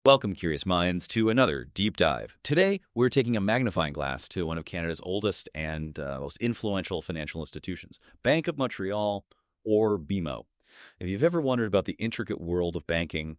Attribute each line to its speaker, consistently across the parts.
Speaker 1: Welcome, curious minds, to another deep dive. Today, we're taking a magnifying glass to one of Canada's oldest and most influential financial institutions, Bank of Montreal, or BMO. If you've ever wondered about the intricate world of banking,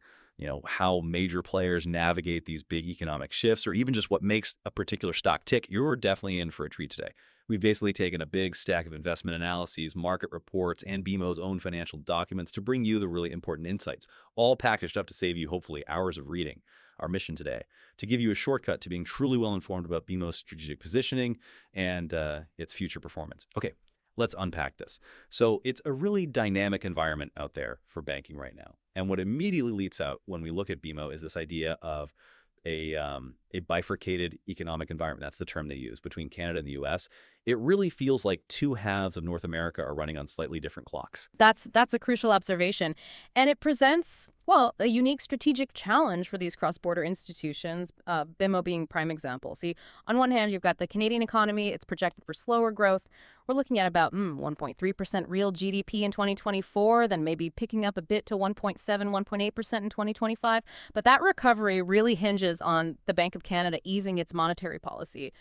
Speaker 1: how major players navigate these big economic shifts, or even just what makes a particular stock tick, you're definitely in for a treat today. We've basically taken a big stack of investment analyses, market reports, and BMO's own financial documents to bring you the really important insights, all packaged up to save you, hopefully, hours of reading. Our mission today, to give you a shortcut to being truly well informed about BMO's strategic positioning and its future performance. Okay, let's unpack this. So it's a really dynamic environment out there for banking right now. And what immediately leaps out when we look at BMO is this idea of a bifurcated economic environment. That's the term they use between Canada and the U.S. It really feels like two halves of North America are running on slightly different clocks.
Speaker 2: That's a crucial observation. And it presents, well, a unique strategic challenge for these cross-border institutions, BMO being prime example. See, on one hand, you've got the Canadian economy. It's projected for slower growth. We're looking at about 1.3% real GDP in 2024, then maybe picking up a bit to 1.7, 1.8% in 2025. But that recovery really hinges on the Bank of Canada easing its monetary policy,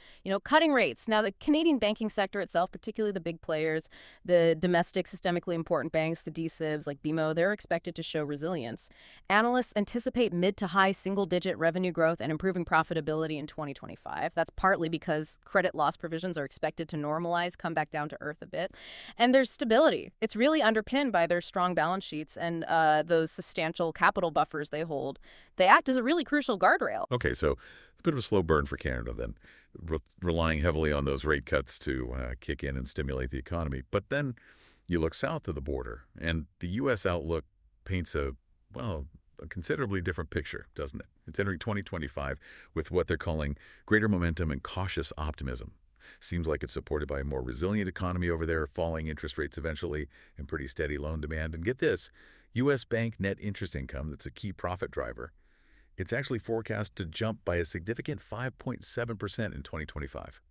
Speaker 2: cutting rates. Now, the Canadian banking sector itself, particularly the big players, the domestic systemically important banks, the D-SIBs like BMO, they're expected to show resilience. Analysts anticipate mid to high single-digit revenue growth and improving profitability in 2025. That's partly because credit loss provisions are expected to normalize, come back down to earth a bit. And there's stability. It's really underpinned by their strong balance sheets and those substantial capital buffers they hold. They act as a really crucial guardrail.
Speaker 3: Okay, so it's a bit of a slow burn for Canada then, relying heavily on those rate cuts to kick in and stimulate the economy. But then you look south of the border, and the U.S. outlook paints a considerably different picture, doesn't it? It's entering 2025 with what they're calling greater momentum and cautious optimism. Seems like it's supported by a more resilient economy over there, falling interest rates eventually, and pretty steady loan demand. And get this, U.S. bank net interest income, that's a key profit driver, it's actually forecast to jump by a significant 5.7% in 2025.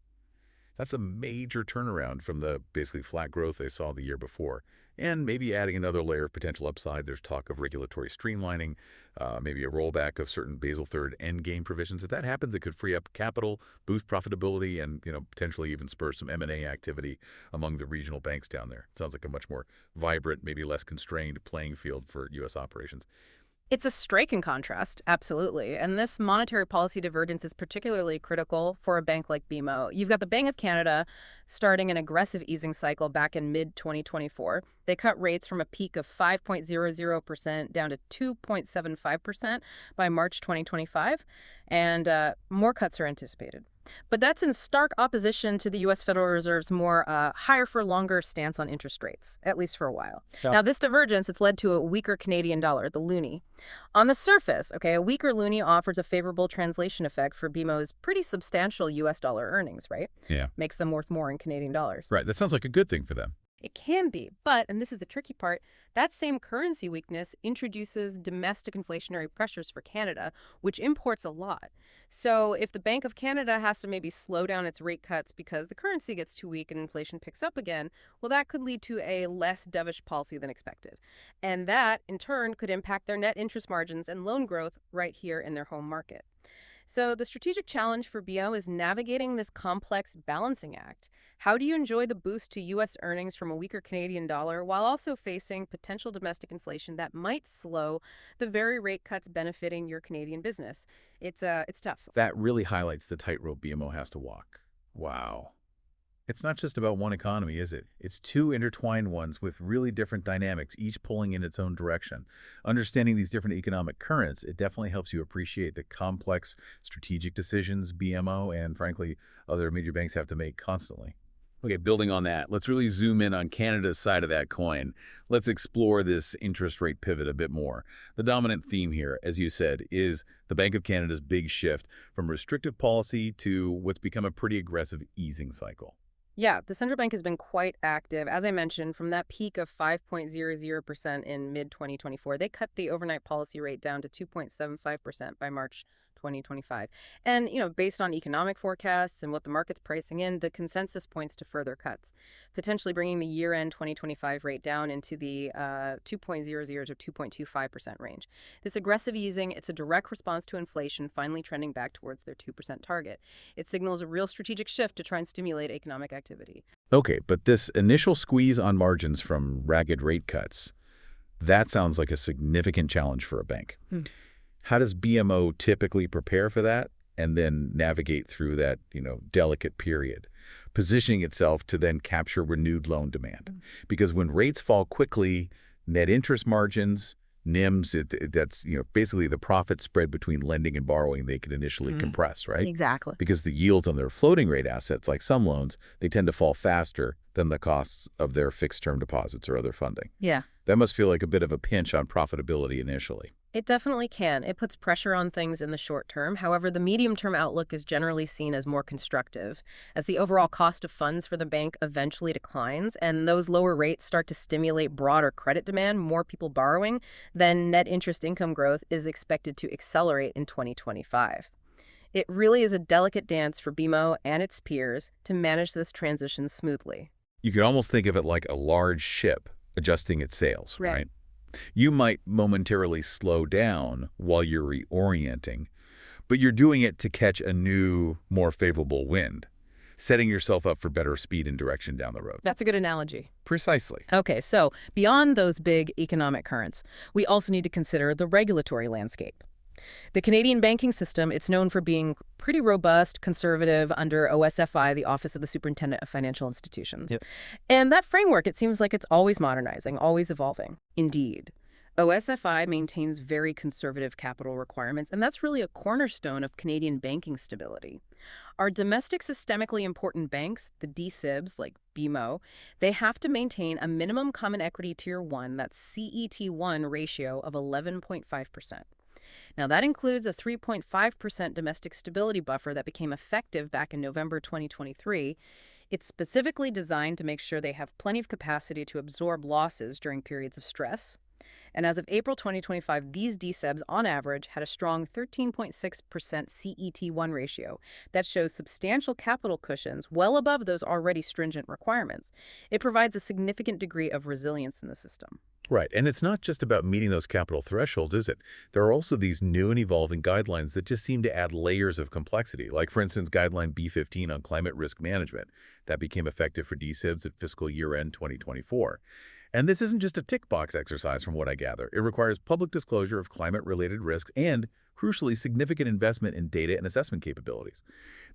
Speaker 3: That's a major turnaround from the basically flat growth they saw the year before. And maybe adding another layer of potential upside, there's talk of regulatory streamlining, maybe a rollback of certain Basel III endgame provisions. If that happens, it could free up capital, boost profitability, and potentially even spur some M&A activity among the regional banks down there. It sounds like a much more vibrant, maybe less constrained playing field for U.S. operations.
Speaker 2: It's a striking contrast, absolutely. And this monetary policy divergence is particularly critical for a bank like BMO. You've got the Bank of Canada starting an aggressive easing cycle back in mid-2024. They cut rates from a peak of 5.00% down to 2.75% by March 2025, and more cuts are anticipated. But that's in stark opposition to the U.S. Federal Reserve's more higher for longer stance on interest rates, at least for a while.
Speaker 1: Yeah.
Speaker 2: Now, this divergence, it's led to a weaker Canadian dollar, the loonie. On the surface, a weaker loonie offers a favorable translation effect for BMO's pretty substantial U.S. dollar earnings, right?
Speaker 3: Yeah.
Speaker 2: Makes them worth more in Canadian dollars.
Speaker 3: Right. That sounds like a good thing for them.
Speaker 2: It can be, but, and this is the tricky part, that same currency weakness introduces domestic inflationary pressures for Canada, which imports a lot. So if the Bank of Canada has to maybe slow down its rate cuts because the currency gets too weak and inflation picks up again, well, that could lead to a less dovish policy than expected. And that, in turn, could impact their net interest margins and loan growth right here in their home market. So the strategic challenge for BO is navigating this complex balancing act. How do you enjoy the boost to U.S. earnings from a weaker Canadian dollar while also facing potential domestic inflation that might slow the very rate cuts benefiting your Canadian business? It's tough.
Speaker 3: That really highlights the tightrope BMO has to walk. Wow. It's not just about one economy, is it? It's two intertwined ones with really different dynamics, each pulling in its own direction. Understanding these different economic currents, it definitely helps you appreciate the complex strategic decisions BMO and, frankly, other major banks have to make constantly. Okay, building on that, let's really zoom in on Canada's side of that coin. Let's explore this interest rate pivot a bit more. The dominant theme here, as you said, is the Bank of Canada's big shift from restrictive policy to what's become a pretty aggressive easing cycle.
Speaker 2: Yeah, the central bank has been quite active. As I mentioned, from that peak of 5.00% in mid-2024, they cut the overnight policy rate down to 2.75% by March 2025. And, based on economic forecasts and what the market's pricing in, the consensus points to further cuts, potentially bringing the year-end 2025 rate down into the 2.00 to 2.25% range. This aggressive easing, it's a direct response to inflation finally trending back towards their 2% target. It signals a real strategic shift to try and stimulate economic activity.
Speaker 3: Okay, but this initial squeeze on margins from ragged rate cuts, that sounds like a significant challenge for a bank. How does BMO typically prepare for that and then navigate through that, delicate period, positioning itself to then capture renewed loan demand? Because when rates fall quickly, net interest margins, NIMs, that's basically the profit spread between lending and borrowing, they can initially compress, right?
Speaker 2: Exactly.
Speaker 3: Because the yields on their floating rate assets, like some loans, they tend to fall faster than the costs of their fixed-term deposits or other funding.
Speaker 2: Yeah.
Speaker 3: That must feel like a bit of a pinch on profitability initially.
Speaker 2: It definitely can. It puts pressure on things in the short term. However, the medium-term outlook is generally seen as more constructive, as the overall cost of funds for the bank eventually declines, and those lower rates start to stimulate broader credit demand, more people borrowing, then net interest income growth is expected to accelerate in 2025. It really is a delicate dance for BMO and its peers to manage this transition smoothly.
Speaker 3: You could almost think of it like a large ship adjusting its sails, right? You might momentarily slow down while you're reorienting, but you're doing it to catch a new, more favorable wind, setting yourself up for better speed and direction down the road.
Speaker 2: That's a good analogy.
Speaker 3: Precisely.
Speaker 2: Okay, so beyond those big economic currents, we also need to consider the regulatory landscape. The Canadian banking system, it's known for being pretty robust, conservative under OSFI, the Office of the Superintendent of Financial Institutions.
Speaker 1: Yep.
Speaker 2: And that framework, it seems like it's always modernizing, always evolving. Indeed. OSFI maintains very conservative capital requirements, and that's really a cornerstone of Canadian banking stability. Our domestic systemically important banks, the DSIBs, like BMO, they have to maintain a minimum common equity tier 1, that's CET1 ratio of 11.5%. Now, that includes a 3.5% domestic stability buffer that became effective back in November 2023. It's specifically designed to make sure they have plenty of capacity to absorb losses during periods of stress. And as of April 2025, these DSIBs, on average, had a strong 13.6% CET1 ratio that shows substantial capital cushions well above those already stringent requirements. It provides a significant degree of resilience in the system.
Speaker 3: Right, and it's not just about meeting those capital thresholds, is it? There are also these new and evolving guidelines that just seem to add layers of complexity, like, for instance, Guideline B15 on climate risk management. That became effective for DSIBs at fiscal year-end 2024. And this isn't just a tick box exercise from what I gather. It requires public disclosure of climate-related risks and, crucially, significant investment in data and assessment capabilities.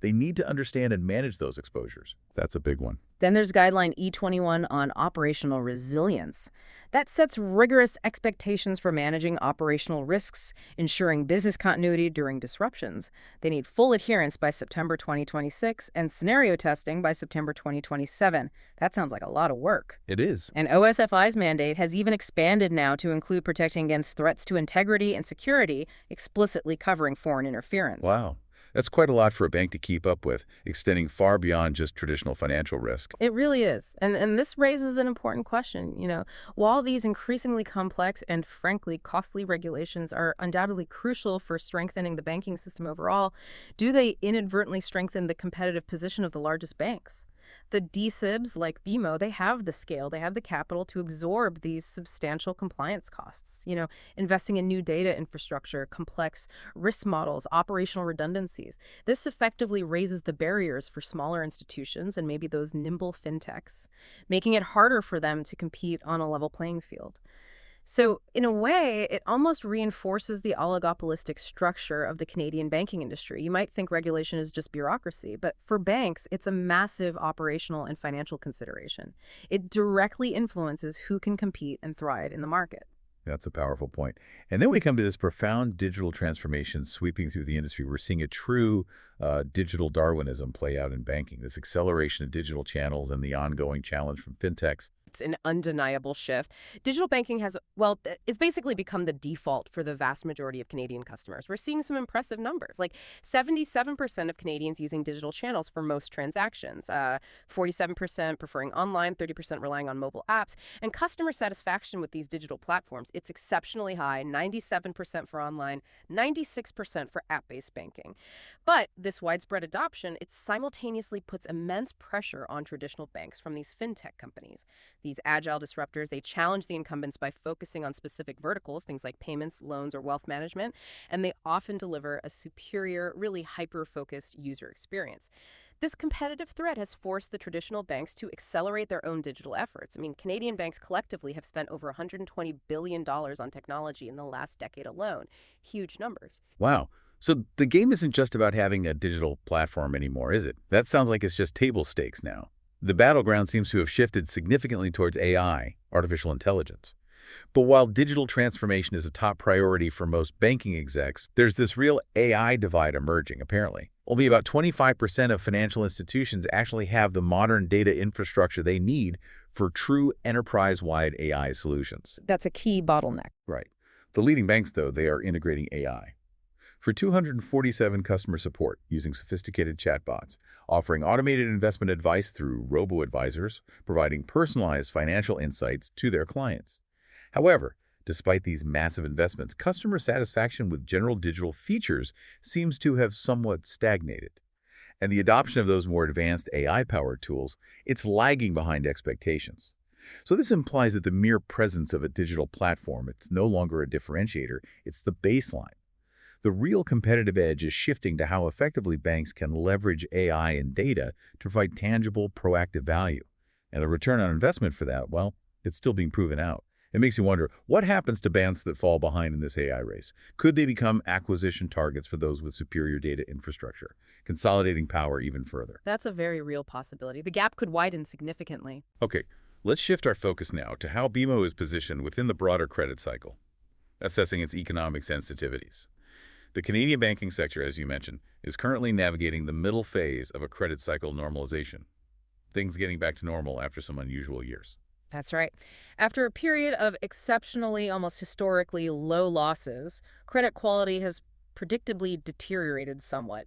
Speaker 3: They need to understand and manage those exposures. That's a big one.
Speaker 2: Then there's Guideline E21 on operational resilience. That sets rigorous expectations for managing operational risks, ensuring business continuity during disruptions. They need full adherence by September 2026 and scenario testing by September 2027. That sounds like a lot of work.
Speaker 3: It is.
Speaker 2: And OSFI's mandate has even expanded now to include protecting against threats to integrity and security, explicitly covering foreign interference.
Speaker 3: Wow. That's quite a lot for a bank to keep up with, extending far beyond just traditional financial risk.
Speaker 2: It really is. And this raises an important question. While these increasingly complex and, frankly, costly regulations are undoubtedly crucial for strengthening the banking system overall, do they inadvertently strengthen the competitive position of the largest banks? The DSIBs, like BMO, they have the scale, they have the capital to absorb these substantial compliance costs. Investing in new data infrastructure, complex risk models, operational redundancies. This effectively raises the barriers for smaller institutions and maybe those nimble fintechs, making it harder for them to compete on a level playing field. So, in a way, it almost reinforces the oligopolistic structure of the Canadian banking industry. You might think regulation is just bureaucracy, but for banks, it's a massive operational and financial consideration. It directly influences who can compete and thrive in the market.
Speaker 3: That's a powerful point. And then we come to this profound digital transformation sweeping through the industry. We're seeing a true digital Darwinism play out in banking, this acceleration of digital channels and the ongoing challenge from fintechs
Speaker 2: It's an undeniable shift. Digital banking has, well, it's basically become the default for the vast majority of Canadian customers. We're seeing some impressive numbers, like 77% of Canadians using digital channels for most transactions, 47% preferring online, 30% relying on mobile apps. And customer satisfaction with these digital platforms, it's exceptionally high, 97% for online, 96% for app-based banking. But this widespread adoption, it simultaneously puts immense pressure on traditional banks from these fintech companies. These agile disruptors, they challenge the incumbents by focusing on specific verticals, things like payments, loans, or wealth management, and they often deliver a superior, really hyper-focused user experience. This competitive threat has forced the traditional banks to accelerate their own digital efforts. I mean, Canadian banks collectively have spent over $120 billion on technology in the last decade alone. Huge numbers.
Speaker 3: Wow. So the game isn't just about having a digital platform anymore, is it? That sounds like it's just table stakes now. The battleground seems to have shifted significantly towards AI, artificial intelligence. But while digital transformation is a top priority for most banking execs, there's this real AI divide emerging, apparently. Only about 25% of financial institutions actually have the modern data infrastructure they need for true enterprise-wide AI solutions.
Speaker 2: That's a key bottleneck.
Speaker 3: Right. The leading banks, though, they are integrating AI. For 247 customer support using sophisticated chatbots, offering automated investment advice through robo-advisors, providing personalized financial insights to their clients. However, despite these massive investments, customer satisfaction with general digital features seems to have somewhat stagnated. And the adoption of those more advanced AI-powered tools, it's lagging behind expectations. So this implies that the mere presence of a digital platform, it's no longer a differentiator, it's the baseline. The real competitive edge is shifting to how effectively banks can leverage AI and data to provide tangible, proactive value. And the return on investment for that, well, it's still being proven out. It makes you wonder, what happens to banks that fall behind in this AI race? Could they become acquisition targets for those with superior data infrastructure, consolidating power even further?
Speaker 2: That's a very real possibility. The gap could widen significantly.
Speaker 3: Okay, let's shift our focus now to how BMO is positioned within the broader credit cycle, assessing its economic sensitivities. The Canadian banking sector, as you mentioned, is currently navigating the middle phase of a credit cycle normalization, things getting back to normal after some unusual years.
Speaker 2: That's right. After a period of exceptionally, almost historically low losses, credit quality has predictably deteriorated somewhat.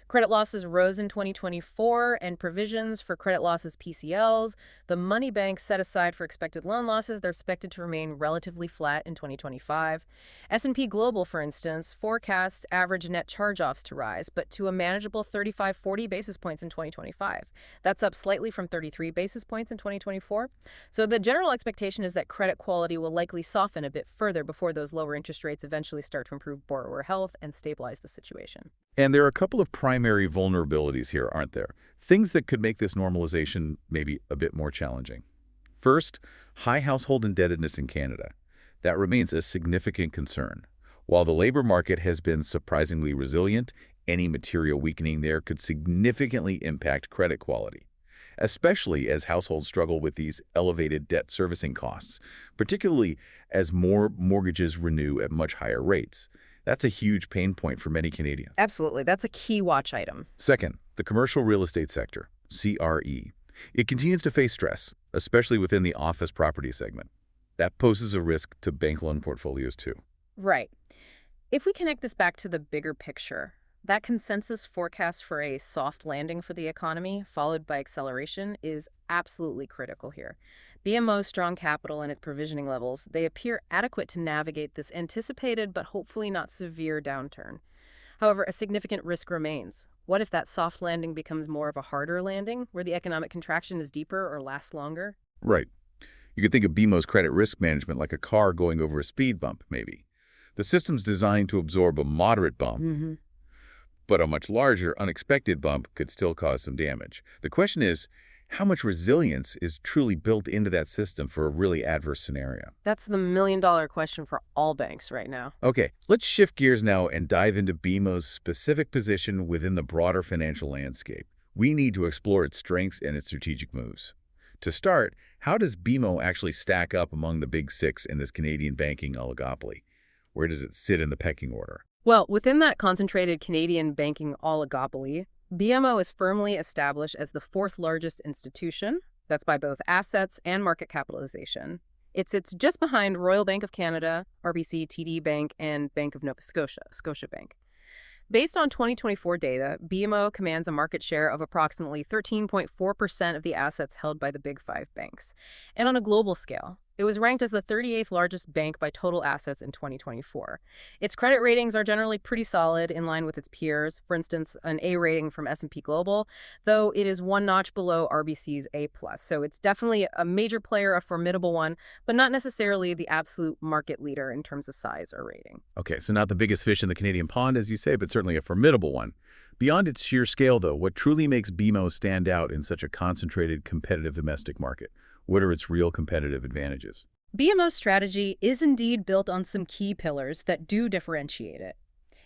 Speaker 2: Credit losses rose in 2024, and provisions for credit losses PCLs, the money banks set aside for expected loan losses, they're expected to remain relatively flat in 2025. S&P Global, for instance, forecasts average net charge-offs to rise, but to a manageable 35-40 basis points in 2025. That's up slightly from 33 basis points in 2024. So the general expectation is that credit quality will likely soften a bit further before those lower interest rates eventually start to improve borrower health and stabilize the situation.
Speaker 3: And there are a couple of primary vulnerabilities here, aren't there? Things that could make this normalization maybe a bit more challenging. First, high household indebtedness in Canada. That remains a significant concern. While the labor market has been surprisingly resilient, any material weakening there could significantly impact credit quality, especially as households struggle with these elevated debt servicing costs, particularly as more mortgages renew at much higher rates. That's a huge pain point for many Canadians.
Speaker 2: Absolutely. That's a key watch item.
Speaker 3: Second, the commercial real estate sector, CRE. It continues to face stress, especially within the office property segment. That poses a risk to bank loan portfolios too.
Speaker 2: Right. If we connect this back to the bigger picture, that consensus forecast for a soft landing for the economy, followed by acceleration, is absolutely critical here. BMO's strong capital and its provisioning levels, they appear adequate to navigate this anticipated but hopefully not severe downturn. However, a significant risk remains. What if that soft landing becomes more of a harder landing, where the economic contraction is deeper or lasts longer?
Speaker 3: Right. You could think of BMO's credit risk management like a car going over a speed bump, maybe. The system's designed to absorb a moderate bump, but a much larger, unexpected bump could still cause some damage. The question is, how much resilience is truly built into that system for a really adverse scenario?
Speaker 2: That's the million-dollar question for all banks right now.
Speaker 3: Okay, let's shift gears now and dive into BMO's specific position within the broader financial landscape. We need to explore its strengths and its strategic moves. To start, how does BMO actually stack up among the big six in this Canadian banking oligopoly? Where does it sit in the pecking order?
Speaker 2: Well, within that concentrated Canadian banking oligopoly, BMO is firmly established as the fourth largest institution, That's by both assets and market capitalization. It sits just behind Royal Bank of Canada, RBC, TD Bank, and Bank of Nova Scotia, Scotiabank. Based on 2024 data, BMO commands a market share of approximately 13.4% of the assets held by the Big Five banks. And on a global scale, it was ranked as the 38th largest bank by total assets in 2024. Its credit ratings are generally pretty solid, in line with its peers. For instance, an A rating from S&P Global, though it is one notch below RBC's A+. So it's definitely a major player, a formidable one, but not necessarily the absolute market leader in terms of size or rating.
Speaker 3: Okay, so not the biggest fish in the Canadian pond, as you say, but certainly a formidable one. Beyond its sheer scale, though, what truly makes BMO stand out in such a concentrated, competitive domestic market? What are its real competitive advantages?
Speaker 2: BMO's strategy is indeed built on some key pillars that do differentiate it.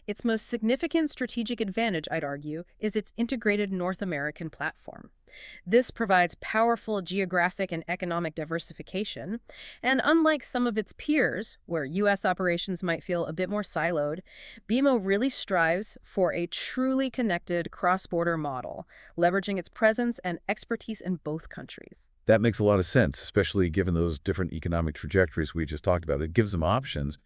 Speaker 2: Its most significant strategic advantage, I'd argue, is its integrated North American platform. This provides powerful geographic and economic diversification, and unlike some of its peers, where U.S. operations might feel a bit more siloed, BMO really strives for a truly connected cross-border model, leveraging its presence and expertise in both countries.
Speaker 3: That makes a lot of sense, especially given those different economic trajectories we just talked about. It gives them options.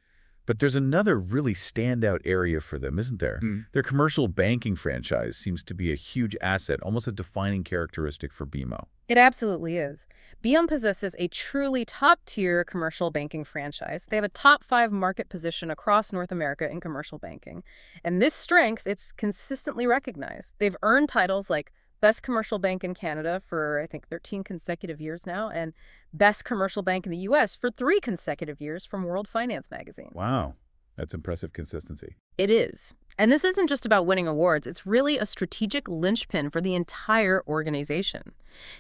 Speaker 3: But there's another really standout area for them, isn't there? Their commercial banking franchise seems to be a huge asset, almost a defining characteristic for BMO.
Speaker 2: It absolutely is. BM possesses a truly top-tier commercial banking franchise. They have a top 5 market position across North America in commercial banking. And this strength, it's consistently recognized. They've earned titles like Best Commercial Bank in Canada for, I think, 13 consecutive years now, and Best Commercial Bank in the U.S. for 3 consecutive years from World Finance magazine.
Speaker 3: Wow, that's impressive consistency.
Speaker 2: It is. And this isn't just about winning awards. It's really a strategic linchpin for the entire organization.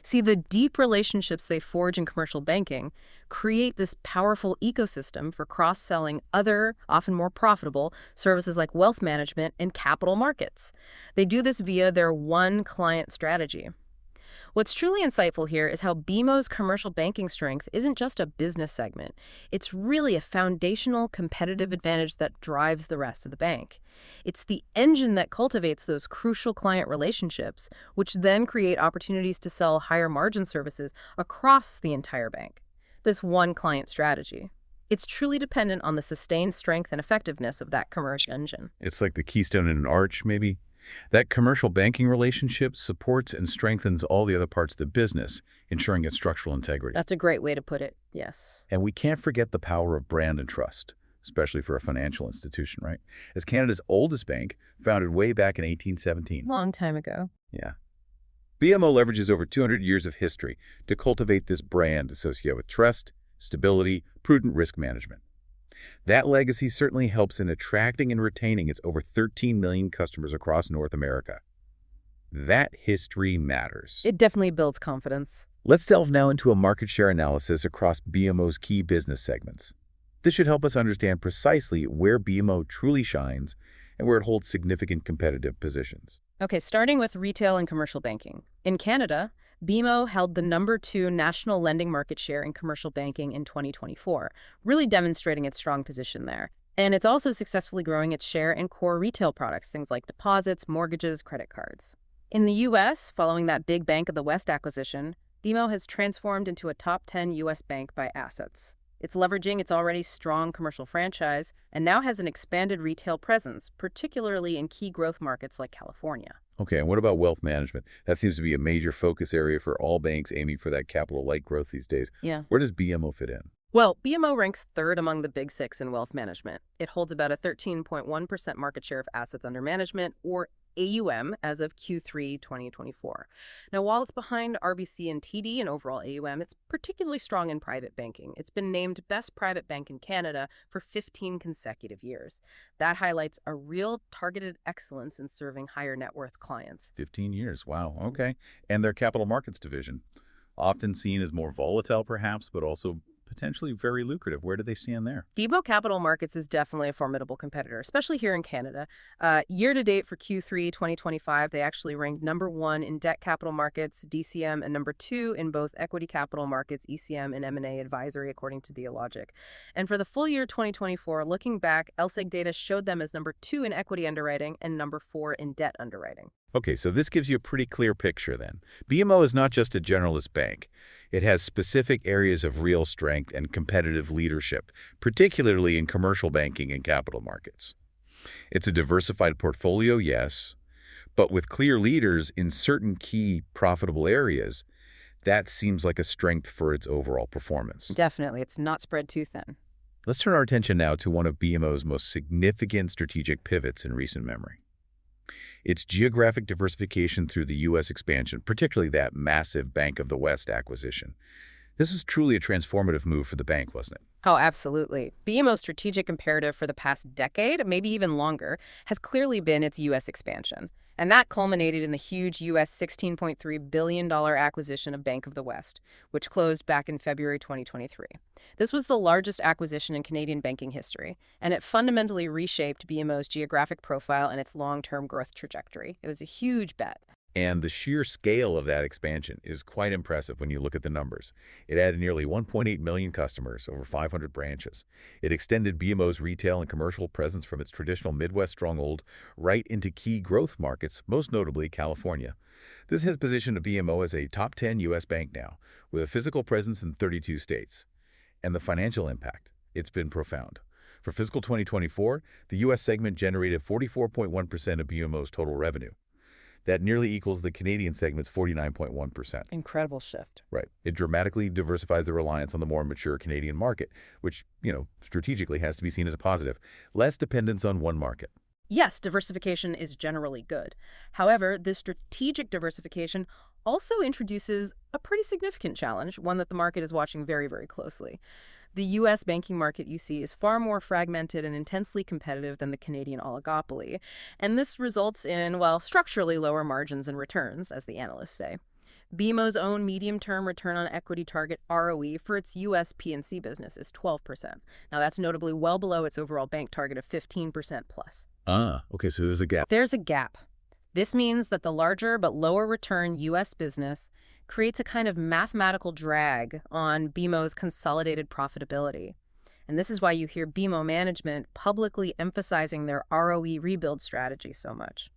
Speaker 2: See, the deep relationships they forge in commercial banking create this powerful ecosystem for cross-selling other, often more profitable, services like wealth management and capital markets. They do this via their one-client strategy. What's truly insightful here is how BMO's commercial banking strength isn't just a business segment. It's really a foundational competitive advantage that drives the rest of the bank. It's the engine that cultivates those crucial client relationships, which then create opportunities to sell higher margin services across the entire bank. This one client strategy. It's truly dependent on the sustained strength and effectiveness of that commercial engine.
Speaker 3: It's like the keystone in an arch, maybe? That commercial banking relationship supports and strengthens all the other parts of the business, ensuring its structural integrity.
Speaker 2: That's a great way to put it, yes.
Speaker 3: And we can't forget the power of brand and trust, especially for a financial institution, right? As Canada's oldest bank, founded way back in 1817.
Speaker 2: Long time ago.
Speaker 3: Yeah. BMO leverages over 200 years of history to cultivate this brand associated with trust, stability, prudent risk management. That legacy certainly helps in attracting and retaining its over 13 million customers across North America. That history matters.
Speaker 2: It definitely builds confidence.
Speaker 3: Let's delve now into a market share analysis across BMO's key business segments. This should help us understand precisely where BMO truly shines and where it holds significant competitive positions.
Speaker 2: Okay, starting with retail and commercial banking. In Canada, BMO held the #2 national lending market share in commercial banking in 2024, really demonstrating its strong position there. And it's also successfully growing its share in core retail products, things like deposits, mortgages, credit cards. In the U.S., following that big Bank of the West acquisition, BMO has transformed into a top 10 U.S. bank by assets. It's leveraging its already strong commercial franchise and now has an expanded retail presence, particularly in key growth markets like California.
Speaker 3: Okay, and what about wealth management? That seems to be a major focus area for all banks aiming for that capital-light growth these days.
Speaker 2: Yeah.
Speaker 3: Where does BMO fit in?
Speaker 2: Well, BMO ranks 3rd among the big 6 in wealth management. It holds about a 13.1% market share of assets under management, or AUM, as of Q3 2024. Now, while it's behind RBC and TD in overall AUM, it's particularly strong in private banking. It's been named Best Private Bank in Canada for 15 consecutive years. That highlights a real targeted excellence in serving higher net worth clients.
Speaker 3: 15 years. Wow. Okay. And their capital markets division, often seen as more volatile perhaps, but also potentially very lucrative. Where do they stand there?
Speaker 2: BMO Capital Markets is definitely a formidable competitor, especially here in Canada. Year-to-date for Q3 2025, they actually ranked #1 in debt capital markets, DCM, and #2 in both equity capital markets, ECM, and M&A advisory, according to Dealogic. And for the full year 2024, looking back, LSEG data showed them as #2 in equity underwriting and #4 in debt underwriting.
Speaker 3: Okay, so this gives you a pretty clear picture then. BMO is not just a generalist bank. It has specific areas of real strength and competitive leadership, particularly in commercial banking and capital markets. It's a diversified portfolio, yes, but with clear leaders in certain key profitable areas, that seems like a strength for its overall performance.
Speaker 2: Definitely, it's not spread too thin.
Speaker 3: Let's turn our attention now to one of BMO's most significant strategic pivots in recent memory. Its geographic diversification through the U.S. expansion, particularly that massive Bank of the West acquisition. This is truly a transformative move for the bank, wasn't it?
Speaker 2: Oh, absolutely. BMO's strategic imperative for the past decade, maybe even longer, has clearly been its U.S. expansion. And that culminated in the huge U.S. $16.3 billion acquisition of Bank of the West, which closed back in February 2023. This was the largest acquisition in Canadian banking history, and it fundamentally reshaped BMO's geographic profile and its long-term growth trajectory. It was a huge bet.
Speaker 3: And the sheer scale of that expansion is quite impressive when you look at the numbers. It added nearly 1.8 million customers, over 500 branches. It extended BMO's retail and commercial presence from its traditional Midwest stronghold right into key growth markets, most notably California. This has positioned BMO as a top 10 U.S. bank now, with a physical presence in 32 states. And the financial impact, it's been profound. For fiscal 2024, the U.S. segment generated 44.1% of BMO's total revenue. That nearly equals the Canadian segment's 49.1%.
Speaker 2: Incredible shift.
Speaker 3: Right. It dramatically diversifies the reliance on the more mature Canadian market, which, strategically has to be seen as a positive. Less dependence on one market.
Speaker 2: Yes, diversification is generally good. However, this strategic diversification also introduces a pretty significant challenge, one that the market is watching very, very closely. The U.S. banking market, you see, is far more fragmented and intensely competitive than the Canadian oligopoly. And this results in, well, structurally lower margins and returns, as the analysts say. BMO's own medium-term return on equity target ROE for its U.S. P&C business is 12%. Now, that's notably well below its overall bank target of 15% plus.
Speaker 3: Okay, so there's a gap.
Speaker 2: There's a gap. This means that the larger but lower return U.S. business creates a kind of mathematical drag on BMO's consolidated profitability. And this is why you hear BMO management publicly emphasizing their ROE rebuild strategy so much.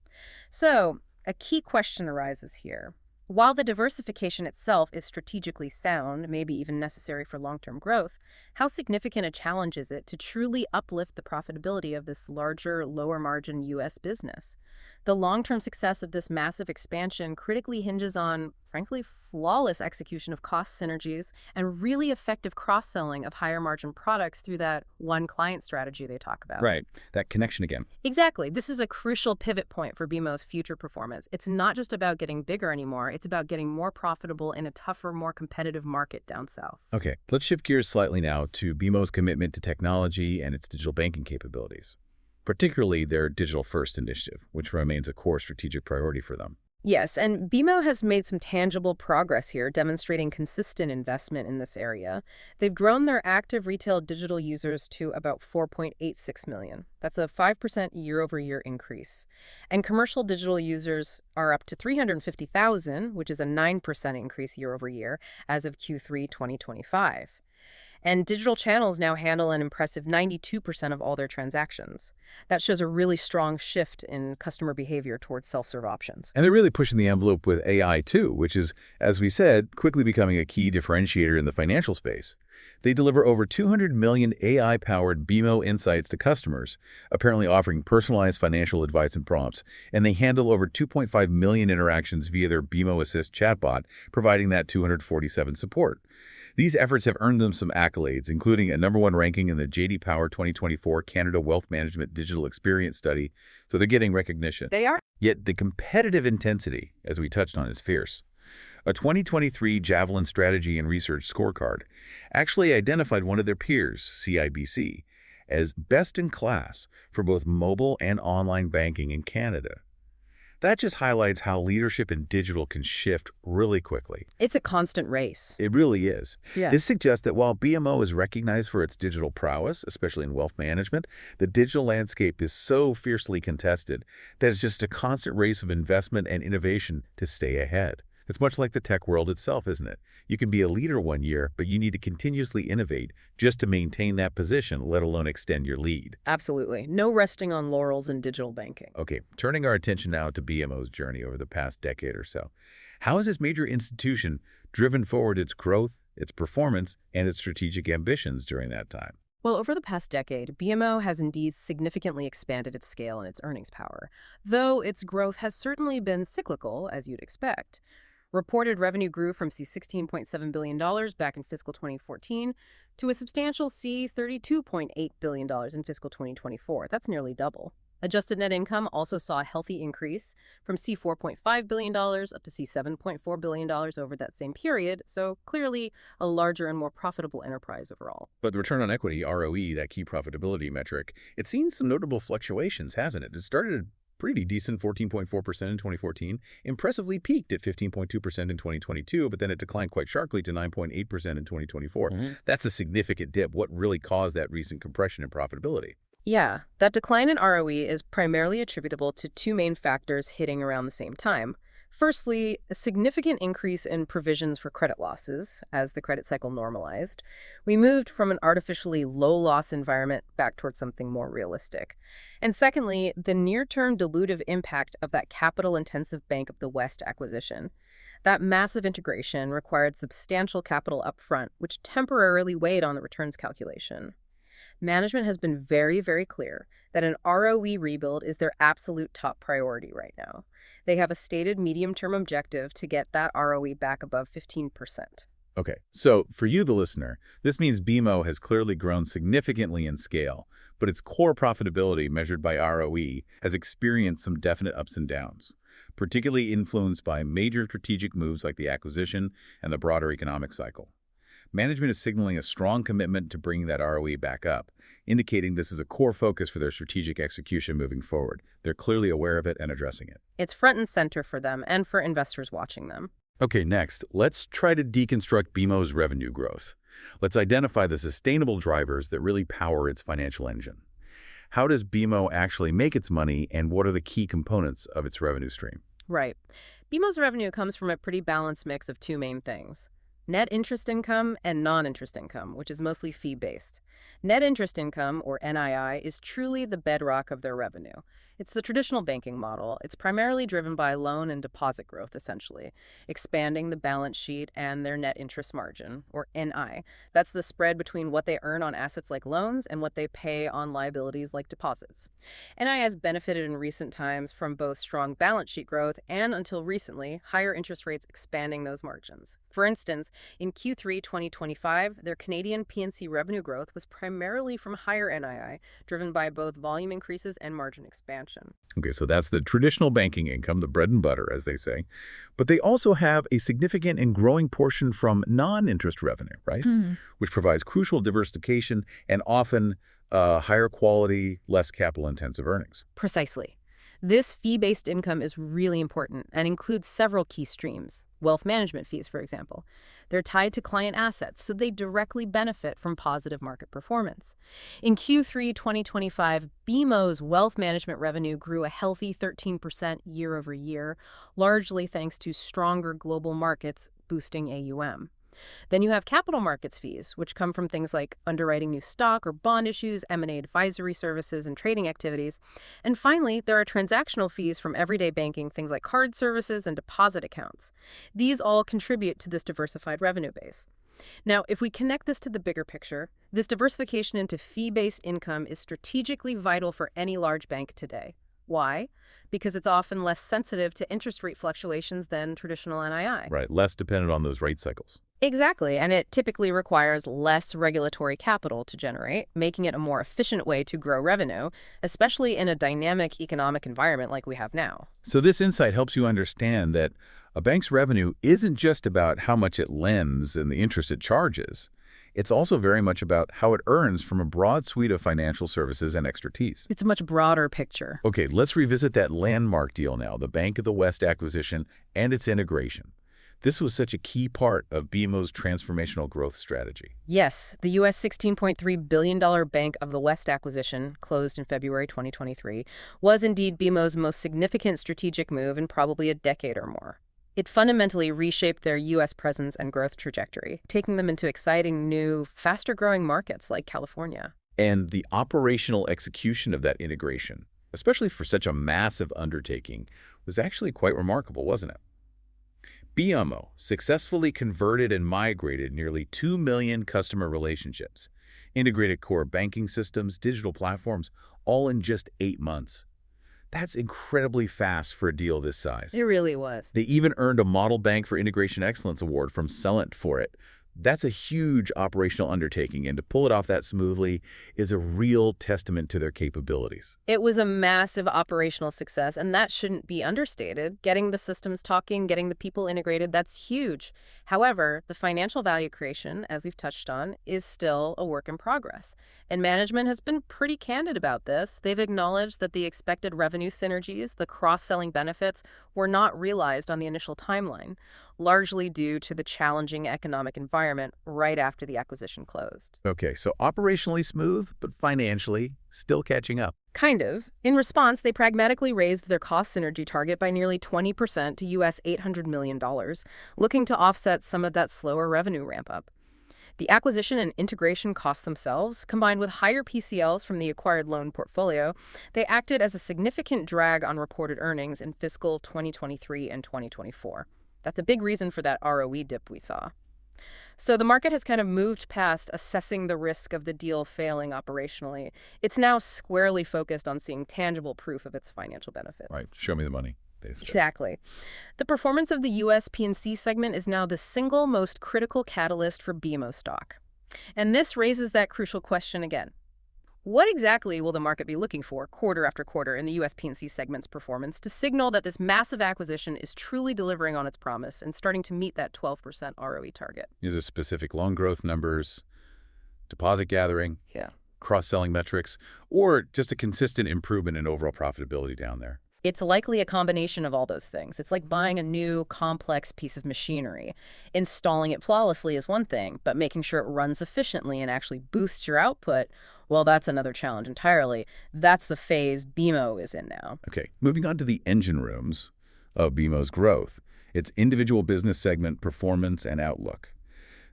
Speaker 2: So, a key question arises here. While the diversification itself is strategically sound, maybe even necessary for long-term growth, how significant a challenge is it to truly uplift the profitability of this larger, lower-margin U.S. business? The long-term success of this massive expansion critically hinges on, frankly, flawless execution of cost synergies and really effective cross-selling of higher-margin products through that one client strategy they talk about.
Speaker 1: Right. That connection again.
Speaker 2: Exactly. This is a crucial pivot point for BMO's future performance. It's not just about getting bigger anymore. It's about getting more profitable in a tougher, more competitive market down south.
Speaker 1: Okay, let's shift gears slightly now to BMO's commitment to technology and its digital banking capabilities, particularly their digital-first initiative, which remains a core strategic priority for them.
Speaker 2: Yes, and BMO has made some tangible progress here, demonstrating consistent investment in this area. They've grown their active retail digital users to about 4.86 million. That's a 5% year-over-year increase. And commercial digital users are up to 350,000, which is a 9% increase year-over-year as of Q3 2025. And digital channels now handle an impressive 92% of all their transactions. That shows a really strong shift in customer behavior towards self-serve options.
Speaker 3: And they're really pushing the envelope with AI too, which is, as we said, quickly becoming a key differentiator in the financial space. They deliver over 200 million AI-powered BMO insights to customers, apparently offering personalized financial advice and prompts, and they handle over 2.5 million interactions via their BMO Assist chatbot, providing that 247 support. These efforts have earned them some accolades, including a #1 ranking in the J.D. Power 2024 Canada Wealth Management Digital Experience Study, so they're getting recognition.
Speaker 2: They are.
Speaker 3: Yet the competitive intensity, as we touched on, is fierce. A 2023 Javelin Strategy and Research Scorecard actually identified one of their peers, CIBC, as best in class for both mobile and online banking in Canada. That just highlights how leadership in digital can shift really quickly.
Speaker 2: It's a constant race.
Speaker 3: It really is.
Speaker 2: Yeah.
Speaker 3: This suggests that while BMO is recognized for its digital prowess, especially in wealth management, the digital landscape is so fiercely contested that it's just a constant race of investment and innovation to stay ahead. It's much like the tech world itself, isn't it? You can be a leader one year, but you need to continuously innovate just to maintain that position, let alone extend your lead.
Speaker 2: Absolutely. No resting on laurels in digital banking.
Speaker 3: Okay, turning our attention now to BMO's journey over the past decade or so. How has this major institution driven forward its growth, its performance, and its strategic ambitions during that time?
Speaker 2: Well, over the past decade, BMO has indeed significantly expanded its scale and its earnings power, though its growth has certainly been cyclical, as you'd expect. Reported revenue grew from $16.7 billion back in fiscal 2014 to a substantial $32.8 billion in fiscal 2024. That's nearly double. Adjusted net income also saw a healthy increase from $4.5 billion up to $7.4 billion over that same period, so clearly a larger and more profitable enterprise overall.
Speaker 3: But the return on equity, ROE, that key profitability metric, it's seen some notable fluctuations, hasn't it? It started at pretty decent 14.4% in 2014, impressively peaked at 15.2% in 2022, but then it declined quite sharply to 9.8% in 2024. That's a significant dip. What really caused that recent compression in profitability?
Speaker 2: Yeah, that decline in ROE is primarily attributable to two main factors hitting around the same time. Firstly, a significant increase in provisions for credit losses as the credit cycle normalized. We moved from an artificially low-loss environment back towards something more realistic. And secondly, the near-term dilutive impact of that capital-intensive Bank of the West acquisition. That massive integration required substantial capital upfront, which temporarily weighed on the returns calculation. Management has been very, very clear that an ROE rebuild is their absolute top priority right now. They have a stated medium-term objective to get that ROE back above 15%.
Speaker 3: Okay, so for you, the listener, this means BMO has clearly grown significantly in scale, but its core profitability, measured by ROE, has experienced some definite ups and downs, particularly influenced by major strategic moves like the acquisition and the broader economic cycle. Management is signaling a strong commitment to bringing that ROE back up, indicating this is a core focus for their strategic execution moving forward. They're clearly aware of it and addressing it.
Speaker 2: It's front and center for them and for investors watching them.
Speaker 3: Okay, next, let's try to deconstruct BMO's revenue growth. Let's identify the sustainable drivers that really power its financial engine. How does BMO actually make its money, and what are the key components of its revenue stream?
Speaker 2: Right. BMO's revenue comes from a pretty balanced mix of two main things: net interest income and non-interest income, which is mostly fee-based. Net interest income, or NII, is truly the bedrock of their revenue. It's the traditional banking model. It's primarily driven by loan and deposit growth, essentially, expanding the balance sheet and their net interest margin, or NI. That's the spread between what they earn on assets like loans and what they pay on liabilities like deposits. NI has benefited in recent times from both strong balance sheet growth and, until recently, higher interest rates expanding those margins. For instance, in Q3 2025, their Canadian P&C revenue growth was primarily from higher NII, driven by both volume increases and margin expansion.
Speaker 3: Okay, so that's the traditional banking income, the bread and butter, as they say. But they also have a significant and growing portion from non-interest revenue, right? Which provides crucial diversification and often higher quality, less capital-intensive earnings.
Speaker 2: Precisely. This fee-based income is really important and includes several key streams. Wealth management fees, for example. They're tied to client assets, so they directly benefit from positive market performance. In Q3 2025, BMO's wealth management revenue grew a healthy 13% year over year, largely thanks to stronger global markets boosting AUM. Then you have capital markets fees, which come from things like underwriting new stock or bond issues, M&A advisory services, and trading activities. And finally, there are transactional fees from everyday banking, things like card services and deposit accounts. These all contribute to this diversified revenue base. Now, if we connect this to the bigger picture, this diversification into fee-based income is strategically vital for any large bank today. Why? Because it's often less sensitive to interest rate fluctuations than traditional NII.
Speaker 3: Right, less dependent on those rate cycles.
Speaker 2: Exactly, and it typically requires less regulatory capital to generate, making it a more efficient way to grow revenue, especially in a dynamic economic environment like we have now.
Speaker 3: So this insight helps you understand that a bank's revenue isn't just about how much it lends and the interest it charges. It's also very much about how it earns from a broad suite of financial services and expertise.
Speaker 2: It's a much broader picture.
Speaker 3: Okay, let's revisit that landmark deal now, the Bank of the West acquisition and its integration. This was such a key part of BMO's transformational growth strategy.
Speaker 2: Yes, the U.S. $16.3 billion Bank of the West acquisition, closed in February 2023, was indeed BMO's most significant strategic move in probably a decade or more. It fundamentally reshaped their U.S. presence and growth trajectory, taking them into exciting new, faster-growing markets like California.
Speaker 3: And the operational execution of that integration, especially for such a massive undertaking, was actually quite remarkable, wasn't it? BMO successfully converted and migrated nearly 2 million customer relationships, integrated core banking systems, digital platforms, all in just 8 months. That's incredibly fast for a deal this size.
Speaker 2: It really was.
Speaker 3: They even earned a Model Bank for Integration Excellence Award from Celent for it. That's a huge operational undertaking, and to pull it off that smoothly is a real testament to their capabilities.
Speaker 2: It was a massive operational success, and that shouldn't be understated. Getting the systems talking, getting the people integrated, that's huge. However, the financial value creation, as we've touched on, is still a work in progress. And management has been pretty candid about this. They've acknowledged that the expected revenue synergies, the cross-selling benefits, were not realized on the initial timeline, largely due to the challenging economic environment right after the acquisition closed.
Speaker 3: Okay, so operationally smooth, but financially still catching up.
Speaker 2: Kind of. In response, they pragmatically raised their cost synergy target by nearly 20% to US $800 million, looking to offset some of that slower revenue ramp-up. The acquisition and integration costs themselves, combined with higher PCLs from the acquired loan portfolio, they acted as a significant drag on reported earnings in fiscal 2023 and 2024. That's a big reason for that ROE dip we saw. So the market has kind of moved past assessing the risk of the deal failing operationally. It's now squarely focused on seeing tangible proof of its financial benefits.
Speaker 3: Right, show me the money.
Speaker 2: Exactly. The performance of the U.S. P&C segment is now the single most critical catalyst for BMO stock. And this raises that crucial question again. What exactly will the market be looking for quarter after quarter in the U.S. P&C segment's performance to signal that this massive acquisition is truly delivering on its promise and starting to meet that 12% ROE target?
Speaker 3: Is it specific loan growth numbers, deposit gathering, cross-selling metrics, or just a consistent improvement in overall profitability down there?
Speaker 2: It's likely a combination of all those things. It's like buying a new, complex piece of machinery. Installing it flawlessly is one thing, but making sure it runs efficiently and actually boosts your output, well, that's another challenge entirely. That's the phase BMO is in now.
Speaker 3: Okay, moving on to the engine rooms of BMO's growth, its individual business segment performance and outlook.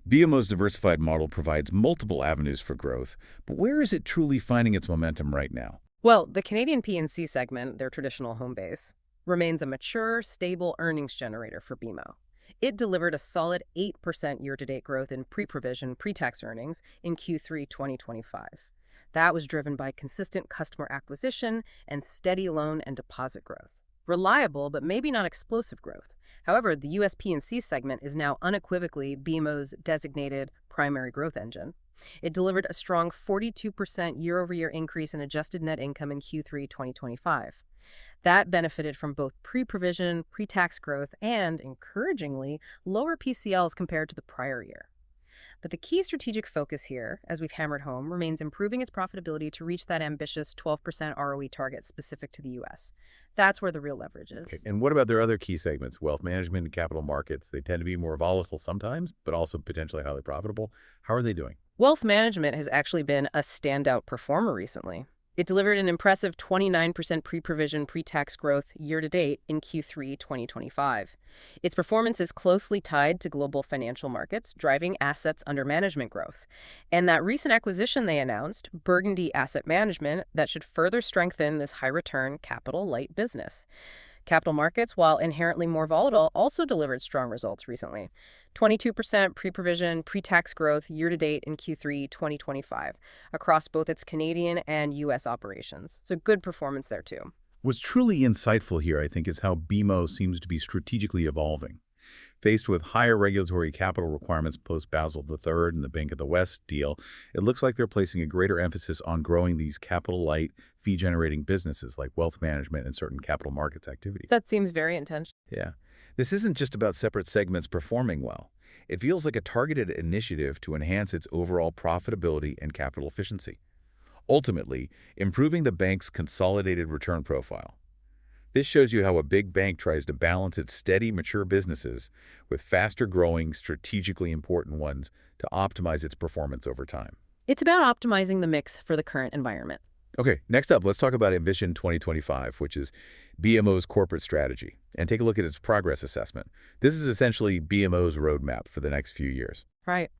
Speaker 3: BMO's diversified model provides multiple avenues for growth, but where is it truly finding its momentum right now?
Speaker 2: Well, the Canadian P&C segment, their traditional home base, remains a mature, stable earnings generator for BMO. It delivered a solid 8% year-to-date growth in pre-provision, pre-tax earnings in Q3 2025. That was driven by consistent customer acquisition and steady loan and deposit growth. Reliable, but maybe not explosive growth. However, the U.S. P&C segment is now unequivocally BMO's designated primary growth engine. It delivered a strong 42% year-over-year increase in adjusted net income in Q3 2025. That benefited from both pre-provision, pre-tax growth, and, encouragingly, lower PCLs compared to the prior year. But the key strategic focus here, as we've hammered home, remains improving its profitability to reach that ambitious 12% ROE target specific to the U.S. That's where the real leverage is.
Speaker 3: Okay. And what about their other key segments, wealth management and capital markets? They tend to be more volatile sometimes, but also potentially highly profitable. How are they doing?
Speaker 2: Wealth management has actually been a standout performer recently. It delivered an impressive 29% pre-provision, pre-tax growth year-to-date in Q3 2025. Its performance is closely tied to global financial markets, driving assets under management growth. And that recent acquisition they announced, Burgundy Asset Management, that should further strengthen this high-return, capital-light business. Capital markets, while inherently more volatile, also delivered strong results recently. 22% pre-provision, pre-tax growth year-to-date in Q3 2025 across both its Canadian and U.S. operations. So good performance there, too.
Speaker 3: What's truly insightful here, I think, is how BMO seems to be strategically evolving. Faced with higher regulatory capital requirements post-Basel III and the Bank of the West deal, it looks like they're placing a greater emphasis on growing these capital-light, fee-generating businesses like wealth management and certain capital markets activities.
Speaker 2: That seems very intentional.
Speaker 3: Yeah. This isn't just about separate segments performing well. It feels like a targeted initiative to enhance its overall profitability and capital efficiency, ultimately improving the bank's consolidated return profile. This shows you how a big bank tries to balance its steady, mature businesses with faster-growing, strategically important ones to optimize its performance over time.
Speaker 2: It's about optimizing the mix for the current environment.
Speaker 3: Okay, next up, let's talk about Ambition 2025, which is BMO's corporate strategy, and take a look at its progress assessment. This is essentially BMO's roadmap for the next few years.
Speaker 2: Right.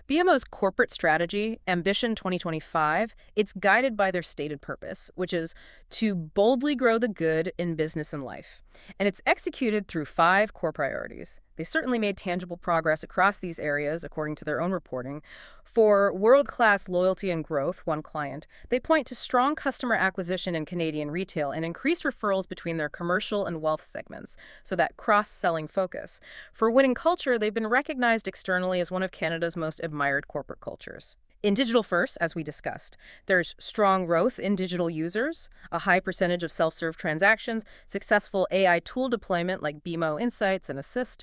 Speaker 2: BMO's corporate strategy, Ambition 2025, it's guided by their stated purpose, which is to boldly grow the good in business and life. And it's executed through 5 core priorities. They certainly made tangible progress across these areas, according to their own reporting. For world-class loyalty and growth, one client, they point to strong customer acquisition in Canadian retail and increased referrals between their commercial and wealth segments, so that cross-selling focus. For winning culture, they've been recognized externally as one of Canada's most admired corporate cultures. In digital first, as we discussed, there's strong growth in digital users, a high percentage of self-serve transactions, successful AI tool deployment like BMO Insights and Assist.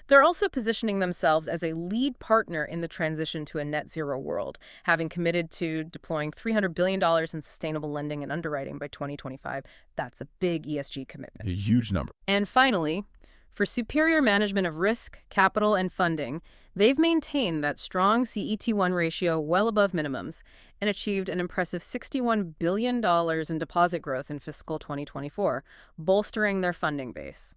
Speaker 2: They're also positioning themselves as a lead partner in the transition to a net zero world, having committed to deploying $300 billion in sustainable lending and underwriting by 2025. That's a big ESG commitment.
Speaker 3: A huge number.
Speaker 2: And finally, for superior management of risk, capital, and funding, they've maintained that strong CET1 ratio well above minimums and achieved an impressive $61 billion in deposit growth in fiscal 2024, bolstering their funding base.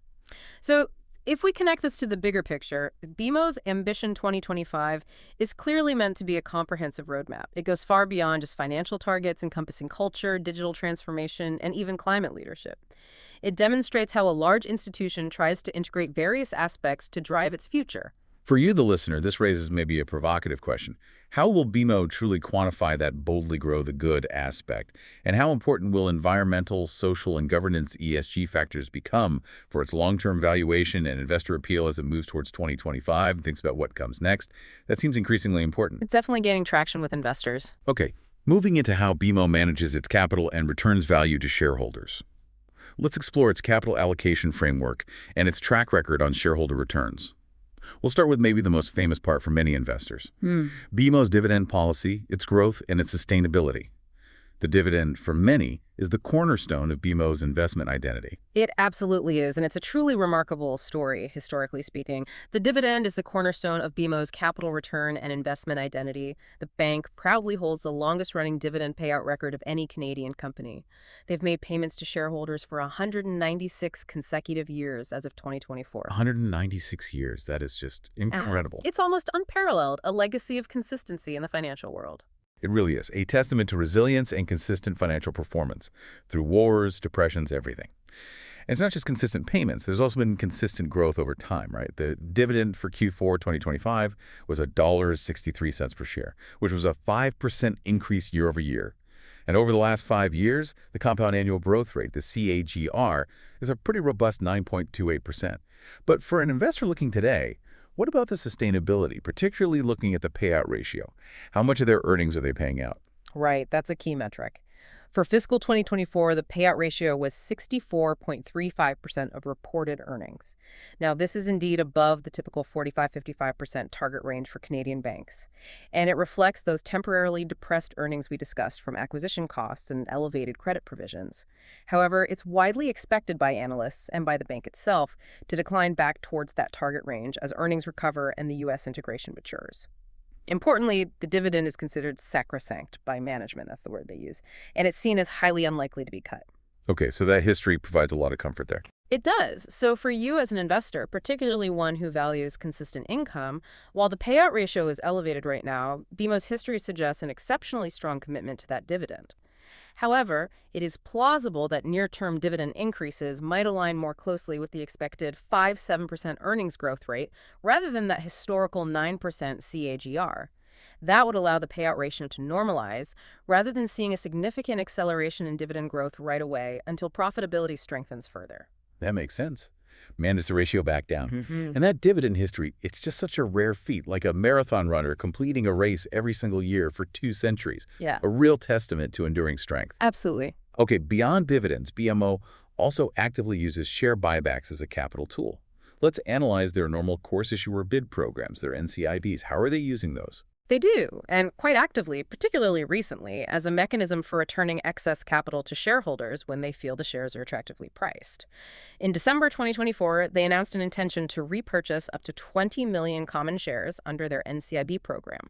Speaker 2: So, if we connect this to the bigger picture, BMO's Ambition 2025 is clearly meant to be a comprehensive roadmap. It goes far beyond just financial targets, encompassing culture, digital transformation, and even climate leadership. It demonstrates how a large institution tries to integrate various aspects to drive its future.
Speaker 3: For you, the listener, this raises maybe a provocative question. How will BMO truly quantify that boldly grow the good aspect? And how important will environmental, social, and governance ESG factors become for its long-term valuation and investor appeal as it moves towards 2025 and thinks about what comes next? That seems increasingly important.
Speaker 2: It's definitely gaining traction with investors.
Speaker 3: Okay, moving into how BMO manages its capital and returns value to shareholders. Let's explore its capital allocation framework and its track record on shareholder returns. We'll start with maybe the most famous part for many investors. BMO's dividend policy, its growth, and its sustainability. The dividend, for many, is the cornerstone of BMO's investment identity.
Speaker 2: It absolutely is, and it's a truly remarkable story, historically speaking. The dividend is the cornerstone of BMO's capital return and investment identity. The bank proudly holds the longest-running dividend payout record of any Canadian company. They've made payments to shareholders for 196 consecutive years as of 2024.
Speaker 3: 196 years. That is just incredible.
Speaker 2: It's almost unparalleled, a legacy of consistency in the financial world.
Speaker 3: It really is. A testament to resilience and consistent financial performance through wars, depressions, everything. And it's not just consistent payments. There's also been consistent growth over time, right? The dividend for Q4 2025 was $1.63 per share, which was a 5% increase year over year. And over the last 5 years, the compound annual growth rate, the CAGR, is a pretty robust 9.28%. But for an investor looking today, what about the sustainability, particularly looking at the payout ratio? How much of their earnings are they paying out?
Speaker 2: Right, that's a key metric. For fiscal 2024, the payout ratio was 64.35% of reported earnings. Now, this is indeed above the typical 45-55% target range for Canadian banks. And it reflects those temporarily depressed earnings we discussed from acquisition costs and elevated credit provisions. However, it's widely expected by analysts and by the bank itself to decline back towards that target range as earnings recover and the U.S. integration matures. Importantly, the dividend is considered sacrosanct by management, that's the word they use, and it's seen as highly unlikely to be cut.
Speaker 3: Okay, so that history provides a lot of comfort there.
Speaker 2: It does. So for you as an investor, particularly one who values consistent income, while the payout ratio is elevated right now, BMO's history suggests an exceptionally strong commitment to that dividend. However, it is plausible that near-term dividend increases might align more closely with the expected 5-7% earnings growth rate rather than that historical 9% CAGR. That would allow the payout ratio to normalize rather than seeing a significant acceleration in dividend growth right away until profitability strengthens further.
Speaker 3: That makes sense. Manage the ratio back down. And that dividend history, it's just such a rare feat, like a marathon runner completing a race every single year for 2 centuries.
Speaker 2: Yeah.
Speaker 3: A real testament to enduring strength.
Speaker 2: Absolutely.
Speaker 3: Okay, beyond dividends, BMO also actively uses share buybacks as a capital tool. Let's analyze their normal course issuer bid programs, their NCIBs. How are they using those?
Speaker 2: They do, and quite actively, particularly recently, as a mechanism for returning excess capital to shareholders when they feel the shares are attractively priced. In December 2024, they announced an intention to repurchase up to 20 million common shares under their NCIB program.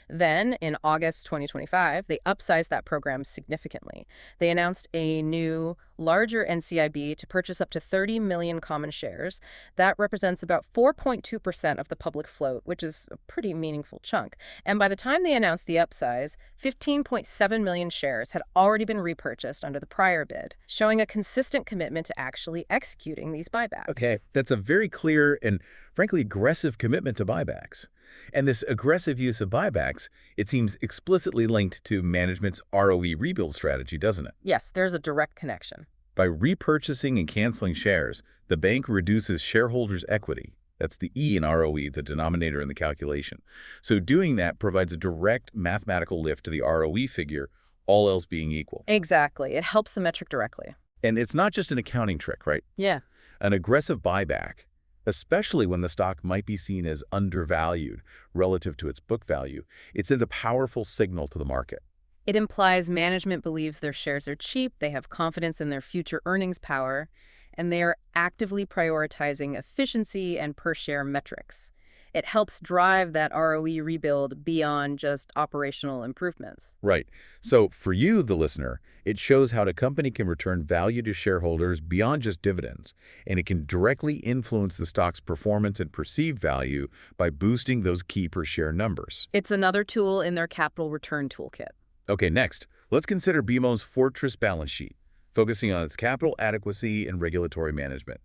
Speaker 2: Then, in August 2025, they upsized that program significantly. They announced a new, larger NCIB to purchase up to 30 million common shares. That represents about 4.2% of the public float, which is a pretty meaningful chunk. And by the time they announced the upsize, 15.7 million shares had already been repurchased under the prior bid, showing a consistent commitment to actually executing these buybacks.
Speaker 3: Okay, that's a very clear and, frankly, aggressive commitment to buybacks. And this aggressive use of buybacks, it seems explicitly linked to management's ROE rebuild strategy, doesn't it?
Speaker 2: Yes, there's a direct connection.
Speaker 3: By repurchasing and canceling shares, the bank reduces shareholders' equity. That's the E in ROE, the denominator in the calculation. So doing that provides a direct mathematical lift to the ROE figure, all else being equal.
Speaker 2: Exactly. It helps the metric directly.
Speaker 3: And it's not just an accounting trick, right?
Speaker 2: Yeah.
Speaker 3: An aggressive buyback, especially when the stock might be seen as undervalued relative to its book value, it sends a powerful signal to the market.
Speaker 2: It implies management believes their shares are cheap, they have confidence in their future earnings power, and they are actively prioritizing efficiency and per-share metrics. It helps drive that ROE rebuild beyond just operational improvements.
Speaker 3: Right. So for you, the listener, it shows how the company can return value to shareholders beyond just dividends, and it can directly influence the stock's performance and perceived value by boosting those key per-share numbers.
Speaker 2: It's another tool in their capital return toolkit.
Speaker 3: Okay, next, let's consider BMO's fortress balance sheet, focusing on its capital adequacy and regulatory management.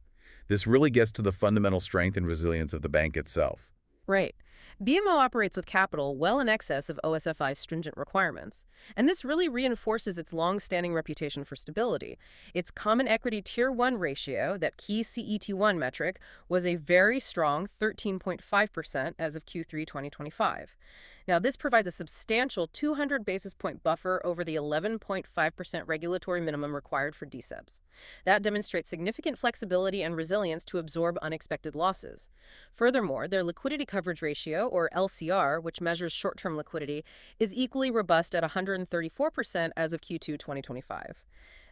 Speaker 3: This really gets to the fundamental strength and resilience of the bank itself.
Speaker 2: Right. BMO operates with capital well in excess of OSFI's stringent requirements, and this really reinforces its long-standing reputation for stability. Its Common Equity Tier 1 ratio, that key CET1 metric, was a very strong 13.5% as of Q3 2025. Now, this provides a substantial 200 basis point buffer over the 11.5% regulatory minimum required for DSEBs. That demonstrates significant flexibility and resilience to absorb unexpected losses. Furthermore, their liquidity coverage ratio, or LCR, which measures short-term liquidity, is equally robust at 134% as of Q2 2025.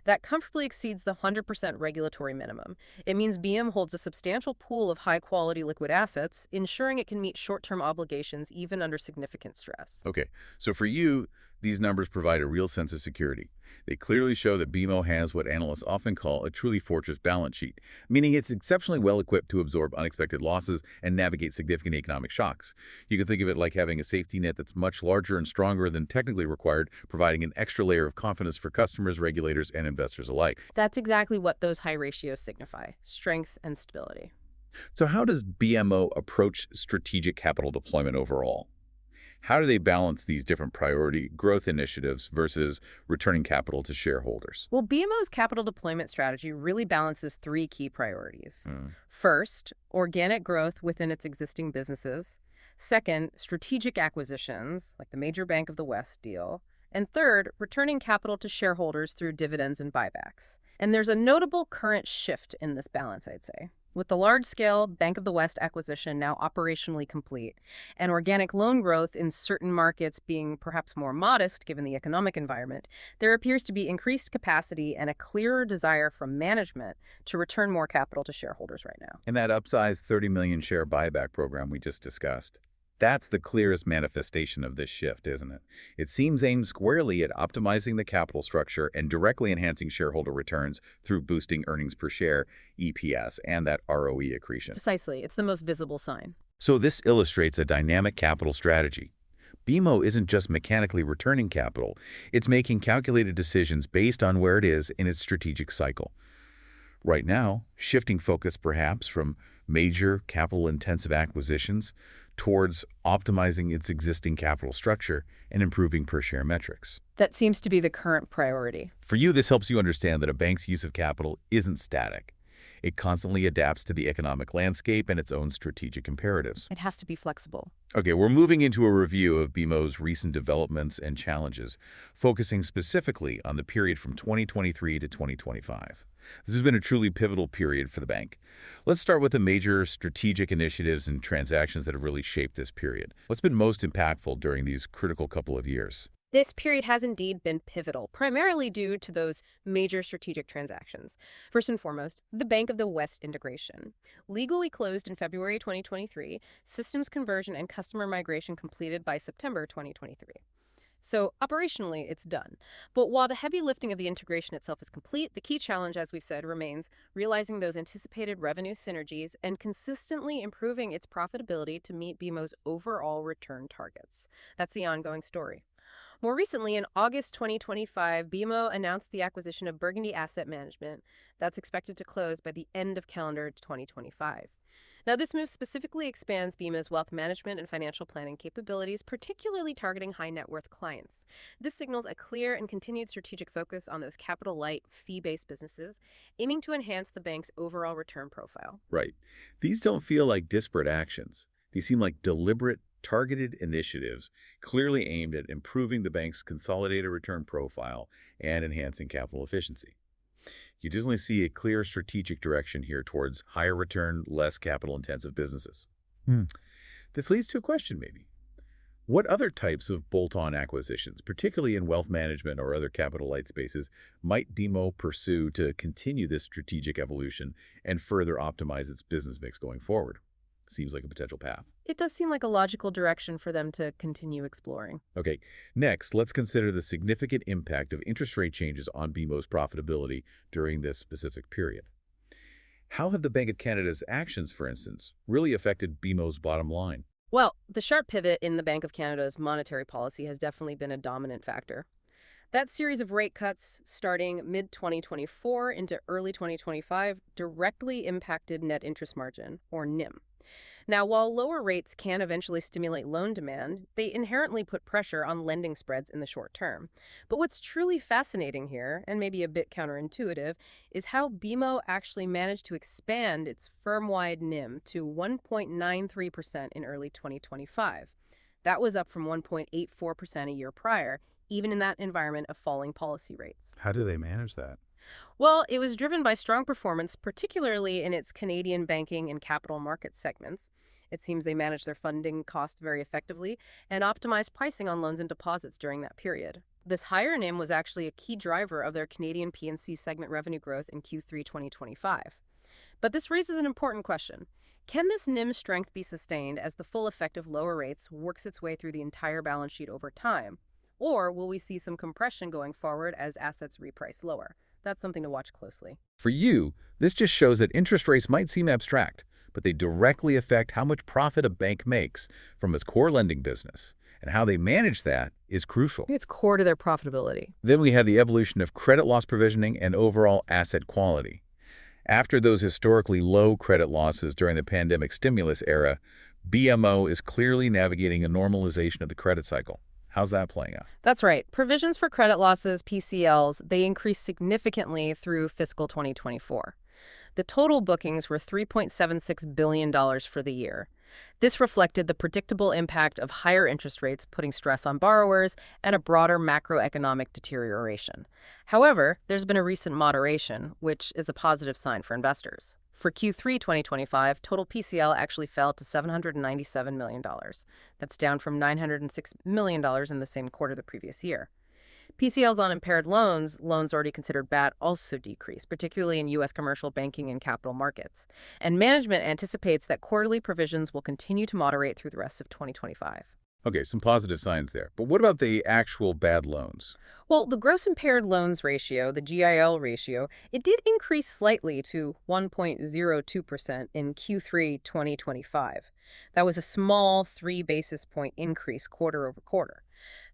Speaker 2: That comfortably exceeds the 100% regulatory minimum. It means BM holds a substantial pool of high-quality liquid assets, ensuring it can meet short-term obligations even under significant stress.
Speaker 3: Okay, so for you, these numbers provide a real sense of security. They clearly show that BMO has what analysts often call a truly fortress balance sheet, meaning it's exceptionally well equipped to absorb unexpected losses and navigate significant economic shocks. You can think of it like having a safety net that's much larger and stronger than technically required, providing an extra layer of confidence for customers, regulators, and investors alike.
Speaker 2: That's exactly what those high ratios signify: strength and stability.
Speaker 3: So how does BMO approach strategic capital deployment overall? How do they balance these different priority growth initiatives versus returning capital to shareholders?
Speaker 2: Well, BMO's capital deployment strategy really balances three key priorities.
Speaker 3: Mm.
Speaker 2: First, organic growth within its existing businesses. Second, strategic acquisitions, like the major Bank of the West deal. And third, returning capital to shareholders through dividends and buybacks. And there's a notable current shift in this balance, I'd say. With the large-scale Bank of the West acquisition now operationally complete, and organic loan growth in certain markets being perhaps more modest given the economic environment, there appears to be increased capacity and a clearer desire from management to return more capital to shareholders right now.
Speaker 3: And that upsized 30 million share buyback program we just discussed. That's the clearest manifestation of this shift, isn't it? It seems aimed squarely at optimizing the capital structure and directly enhancing shareholder returns through boosting earnings per share, EPS, and that ROE accretion.
Speaker 2: Precisely. It's the most visible sign.
Speaker 3: So this illustrates a dynamic capital strategy. BMO isn't just mechanically returning capital, it's making calculated decisions based on where it is in its strategic cycle. Right now, shifting focus perhaps from major capital-intensive acquisitions towards optimizing its existing capital structure and improving per-share metrics.
Speaker 2: That seems to be the current priority.
Speaker 3: For you, this helps you understand that a bank's use of capital isn't static. It constantly adapts to the economic landscape and its own strategic imperatives.
Speaker 2: It has to be flexible.
Speaker 3: Okay, we're moving into a review of BMO's recent developments and challenges, focusing specifically on the period from 2023 to 2025. This has been a truly pivotal period for the bank. Let's start with the major strategic initiatives and transactions that have really shaped this period. What's been most impactful during these critical couple of years?
Speaker 2: This period has indeed been pivotal, primarily due to those major strategic transactions. First and foremost, the Bank of the West integration. Legally closed in February 2023, systems conversion and customer migration completed by September 2023. So operationally, it's done. But while the heavy lifting of the integration itself is complete, the key challenge, as we've said, remains realizing those anticipated revenue synergies and consistently improving its profitability to meet BMO's overall return targets. That's the ongoing story. More recently, in August 2025, BMO announced the acquisition of Burgundy Asset Management that's expected to close by the end of calendar 2025. Now, this move specifically expands BMO's wealth management and financial planning capabilities, particularly targeting high net worth clients. This signals a clear and continued strategic focus on those capital light, fee based businesses, aiming to enhance the bank's overall return profile.
Speaker 3: Right. These don't feel like disparate actions. They seem like deliberate, targeted initiatives clearly aimed at improving the bank's consolidated return profile and enhancing capital efficiency. You definitely see a clear strategic direction here towards higher return, less capital-intensive businesses.
Speaker 4: Hmm.
Speaker 3: This leads to a question, maybe. What other types of bolt-on acquisitions, particularly in wealth management or other capital-light spaces, might BMO pursue to continue this strategic evolution and further optimize its business mix going forward? Seems like a potential path.
Speaker 2: It does seem like a logical direction for them to continue exploring.
Speaker 3: Okay, next, let's consider the significant impact of interest rate changes on BMO's profitability during this specific period. How have the Bank of Canada's actions, for instance, really affected BMO's bottom line?
Speaker 2: Well, the sharp pivot in the Bank of Canada's monetary policy has definitely been a dominant factor. That series of rate cuts starting mid-2024 into early 2025 directly impacted net interest margin, or NIM. Now, while lower rates can eventually stimulate loan demand, they inherently put pressure on lending spreads in the short term. But what's truly fascinating here, and maybe a bit counterintuitive, is how BMO actually managed to expand its firm-wide NIM to 1.93% in early 2025. That was up from 1.84% a year prior, even in that environment of falling policy rates.
Speaker 4: How do they manage that?
Speaker 2: Well, it was driven by strong performance, particularly in its Canadian banking and capital markets segments. It seems they managed their funding cost very effectively and optimized pricing on loans and deposits during that period. This higher NIM was actually a key driver of their Canadian P&C segment revenue growth in Q3 2025. But this raises an important question. Can this NIM strength be sustained as the full effect of lower rates works its way through the entire balance sheet over time? Or will we see some compression going forward as assets reprice lower? That's something to watch closely.
Speaker 3: For you, this just shows that interest rates might seem abstract, but they directly affect how much profit a bank makes from its core lending business. And how they manage that is crucial.
Speaker 2: It's core to their profitability.
Speaker 3: Then we have the evolution of credit loss provisioning and overall asset quality. After those historically low credit losses during the pandemic stimulus era, BMO is clearly navigating a normalization of the credit cycle. How's that playing out?
Speaker 2: That's right. Provisions for credit losses, PCLs, they increased significantly through fiscal 2024. The total bookings were $3.76 billion for the year. This reflected the predictable impact of higher interest rates putting stress on borrowers and a broader macroeconomic deterioration. However, there's been a recent moderation, which is a positive sign for investors. For Q3 2025, total PCL actually fell to $797 million. That's down from $906 million in the same quarter the previous year. PCLs on impaired loans already considered bad, also decreased, particularly in U.S. commercial banking and capital markets. And management anticipates that quarterly provisions will continue to moderate through the rest of 2025.
Speaker 3: Okay, some positive signs there. But what about the actual bad loans?
Speaker 2: Well, the gross impaired loans ratio, the GIL ratio, it did increase slightly to 1.02% in Q3 2025. That was a small 3 basis point increase quarter over quarter.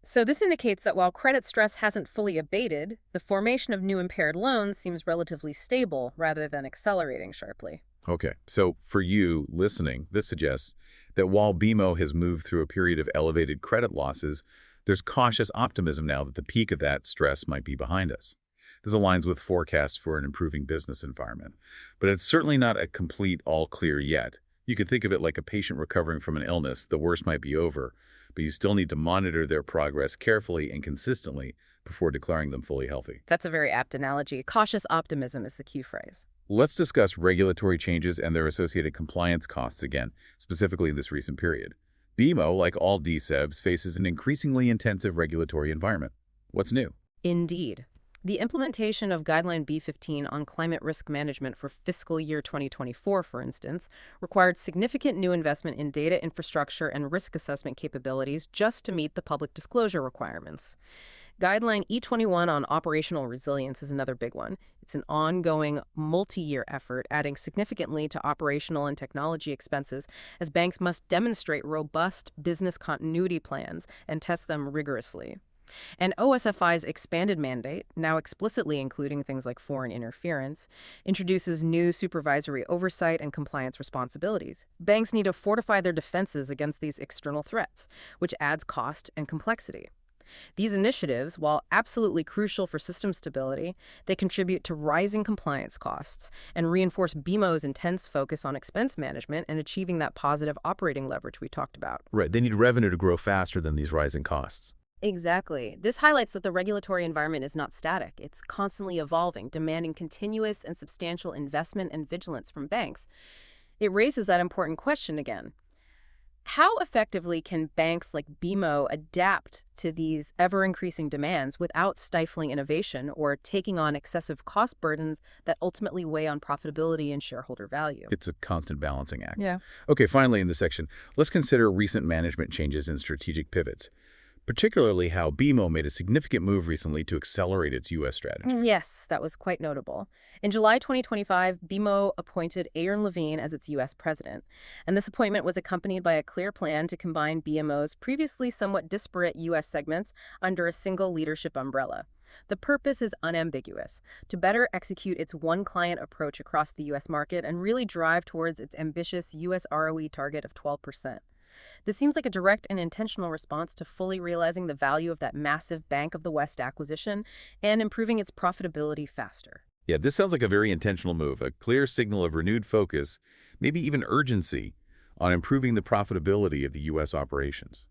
Speaker 2: So this indicates that while credit stress hasn't fully abated, the formation of new impaired loans seems relatively stable rather than accelerating sharply.
Speaker 3: Okay, so for you listening, this suggests that while BMO has moved through a period of elevated credit losses, there's cautious optimism now that the peak of that stress might be behind us. This aligns with forecasts for an improving business environment. But it's certainly not a complete all clear yet. You could think of it like a patient recovering from an illness. The worst might be over, but you still need to monitor their progress carefully and consistently before declaring them fully healthy.
Speaker 2: That's a very apt analogy. Cautious optimism is the key phrase.
Speaker 3: Let's discuss regulatory changes and their associated compliance costs again, specifically in this recent period. BMO, like all DSEBs, faces an increasingly intensive regulatory environment. What's new?
Speaker 2: Indeed. The implementation of Guideline B15 on climate risk management for fiscal year 2024, for instance, required significant new investment in data infrastructure and risk assessment capabilities just to meet the public disclosure requirements. Guideline E21 on operational resilience is another big one. It's an ongoing, multi-year effort, adding significantly to operational and technology expenses as banks must demonstrate robust business continuity plans and test them rigorously. And OSFI's expanded mandate, now explicitly including things like foreign interference, introduces new supervisory oversight and compliance responsibilities. Banks need to fortify their defenses against these external threats, which adds cost and complexity. These initiatives, while absolutely crucial for system stability, they contribute to rising compliance costs and reinforce BMO's intense focus on expense management and achieving that positive operating leverage we talked about.
Speaker 1: Right, they need revenue to grow faster than these rising costs.
Speaker 2: Exactly. This highlights that the regulatory environment is not static. It's constantly evolving, demanding continuous and substantial investment and vigilance from banks. It raises that important question again. How effectively can banks like BMO adapt to these ever-increasing demands without stifling innovation or taking on excessive cost burdens that ultimately weigh on profitability and shareholder value?
Speaker 3: It's a constant balancing act.
Speaker 2: Yeah.
Speaker 3: Okay, finally in this section, let's consider recent management changes and strategic pivots, particularly how BMO made a significant move recently to accelerate its U.S. strategy.
Speaker 2: Yes, that was quite notable. In July 2025, BMO appointed Aaron Levine as its U.S. president, and this appointment was accompanied by a clear plan to combine BMO's previously somewhat disparate U.S. segments under a single leadership umbrella. The purpose is unambiguous: to better execute its one-client approach across the U.S. market and really drive towards its ambitious U.S. ROE target of 12%. This seems like a direct and intentional response to fully realizing the value of that massive Bank of the West acquisition and improving its profitability faster.
Speaker 3: Yeah, this sounds like a very intentional move, a clear signal of renewed focus, maybe even urgency, on improving the profitability of the U.S. operations.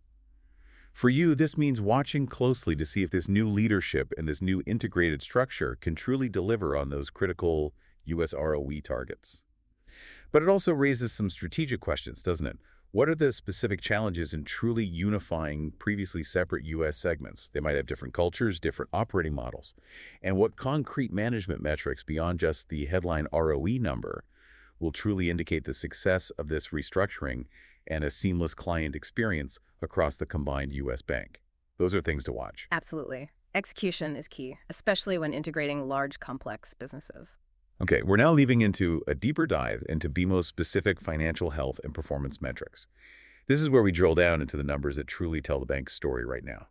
Speaker 3: For you, this means watching closely to see if this new leadership and this new integrated structure can truly deliver on those critical U.S. ROE targets. But it also raises some strategic questions, doesn't it? What are the specific challenges in truly unifying previously separate U.S. segments? They might have different cultures, different operating models. And what concrete management metrics beyond just the headline ROE number will truly indicate the success of this restructuring and a seamless client experience across the combined U.S. bank? Those are things to watch.
Speaker 2: Absolutely. Execution is key, especially when integrating large, complex businesses.
Speaker 3: Okay, we're now leaving into a deeper dive into BMO's specific financial health and performance metrics. This is where we drill down into the numbers that truly tell the bank's story right now.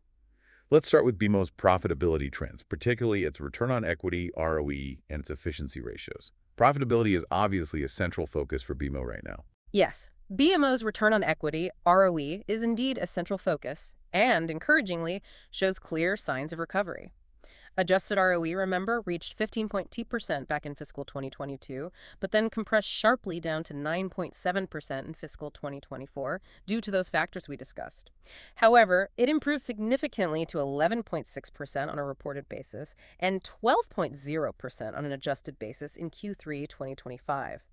Speaker 3: Let's start with BMO's profitability trends, particularly its return on equity, ROE, and its efficiency ratios. Profitability is obviously a central focus for BMO right now.
Speaker 2: Yes, BMO's return on equity, ROE, is indeed a central focus and, encouragingly, shows clear signs of recovery. Adjusted ROE, remember, reached 15.2% back in fiscal 2022, but then compressed sharply down to 9.7% in fiscal 2024 due to those factors we discussed. However, it improved significantly to 11.6% on a reported basis and 12.0% on an adjusted basis in Q3 2025.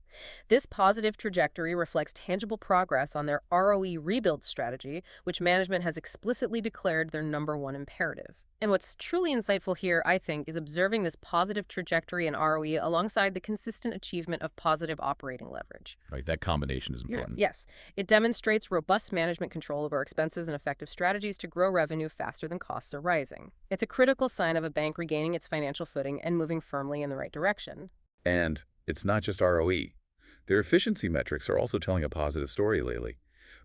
Speaker 2: This positive trajectory reflects tangible progress on their ROE rebuild strategy, which management has explicitly declared their #1 imperative. And what's truly insightful here, I think, is observing this positive trajectory in ROE alongside the consistent achievement of positive operating leverage.
Speaker 3: Right, that combination is important.
Speaker 2: Yes, it demonstrates robust management control over expenses and effective strategies to grow revenue faster than costs are rising. It's a critical sign of a bank regaining its financial footing and moving firmly in the right direction.
Speaker 3: And it's not just ROE. Their efficiency metrics are also telling a positive story lately.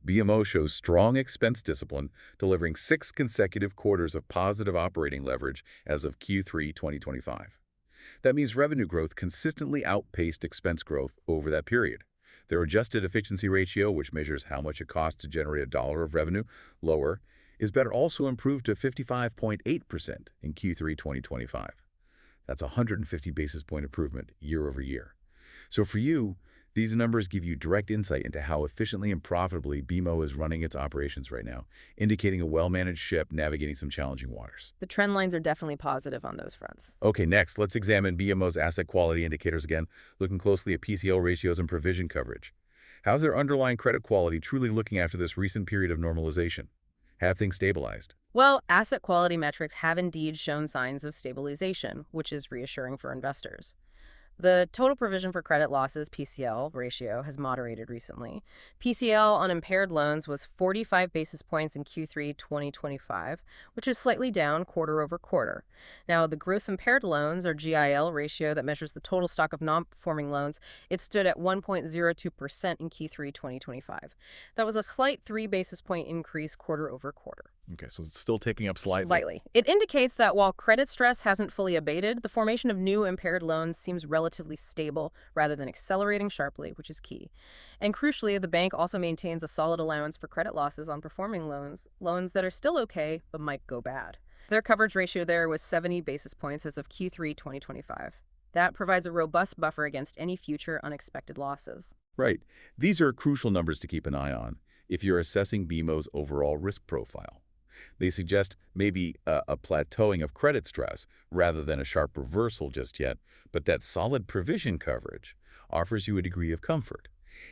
Speaker 3: BMO shows strong expense discipline, delivering 6 consecutive quarters of positive operating leverage as of Q3 2025. That means revenue growth consistently outpaced expense growth over that period. Their adjusted efficiency ratio, which measures how much it costs to generate a dollar of revenue, lower, is better also improved to 55.8% in Q3 2025. That's a 150 basis point improvement year over year. So for you, these numbers give you direct insight into how efficiently and profitably BMO is running its operations right now, indicating a well-managed ship navigating some challenging waters.
Speaker 2: The trend lines are definitely positive on those fronts.
Speaker 3: Okay, next, let's examine BMO's asset quality indicators again, looking closely at PCL ratios and provision coverage. How's their underlying credit quality truly looking after this recent period of normalization? Have things stabilized?
Speaker 2: Well, asset quality metrics have indeed shown signs of stabilization, which is reassuring for investors. The total provision for credit losses, PCL, ratio has moderated recently. PCL on impaired loans was 45 basis points in Q3 2025, which is slightly down quarter over quarter. Now, the gross impaired loans, or GIL ratio that measures the total stock of non-performing loans, it stood at 1.02% in Q3 2025. That was a slight 3 basis point increase quarter over quarter.
Speaker 3: Okay, so it's still ticking up slightly.
Speaker 2: Slightly. It indicates that while credit stress hasn't fully abated, the formation of new impaired loans seems relatively stable rather than accelerating sharply, which is key. And crucially, the bank also maintains a solid allowance for credit losses on performing loans that are still okay but might go bad. Their coverage ratio there was 70 basis points as of Q3 2025. That provides a robust buffer against any future unexpected losses.
Speaker 3: Right. These are crucial numbers to keep an eye on if you're assessing BMO's overall risk profile. They suggest maybe a plateauing of credit stress rather than a sharp reversal just yet, but that solid provision coverage offers you a degree of comfort.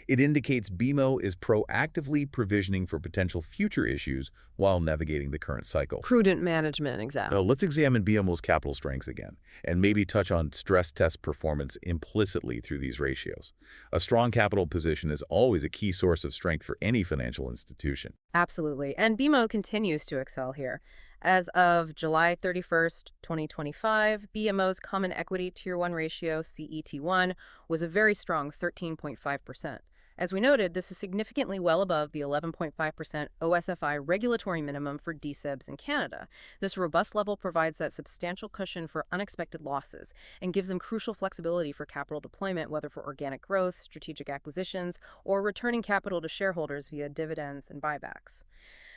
Speaker 3: It indicates BMO is proactively provisioning for potential future issues while navigating the current cycle.
Speaker 2: Prudent management, exactly.
Speaker 3: Now, let's examine BMO's capital strengths again, and maybe touch on stress test performance implicitly through these ratios. A strong capital position is always a key source of strength for any financial institution.
Speaker 2: Absolutely. And BMO continues to excel here. As of July 31st, 2025, BMO's Common Equity Tier 1 ratio, CET1, was a very strong 13.5%. As we noted, this is significantly well above the 11.5% OSFI regulatory minimum for DSIBs in Canada. This robust level provides that substantial cushion for unexpected losses and gives them crucial flexibility for capital deployment, whether for organic growth, strategic acquisitions, or returning capital to shareholders via dividends and buybacks.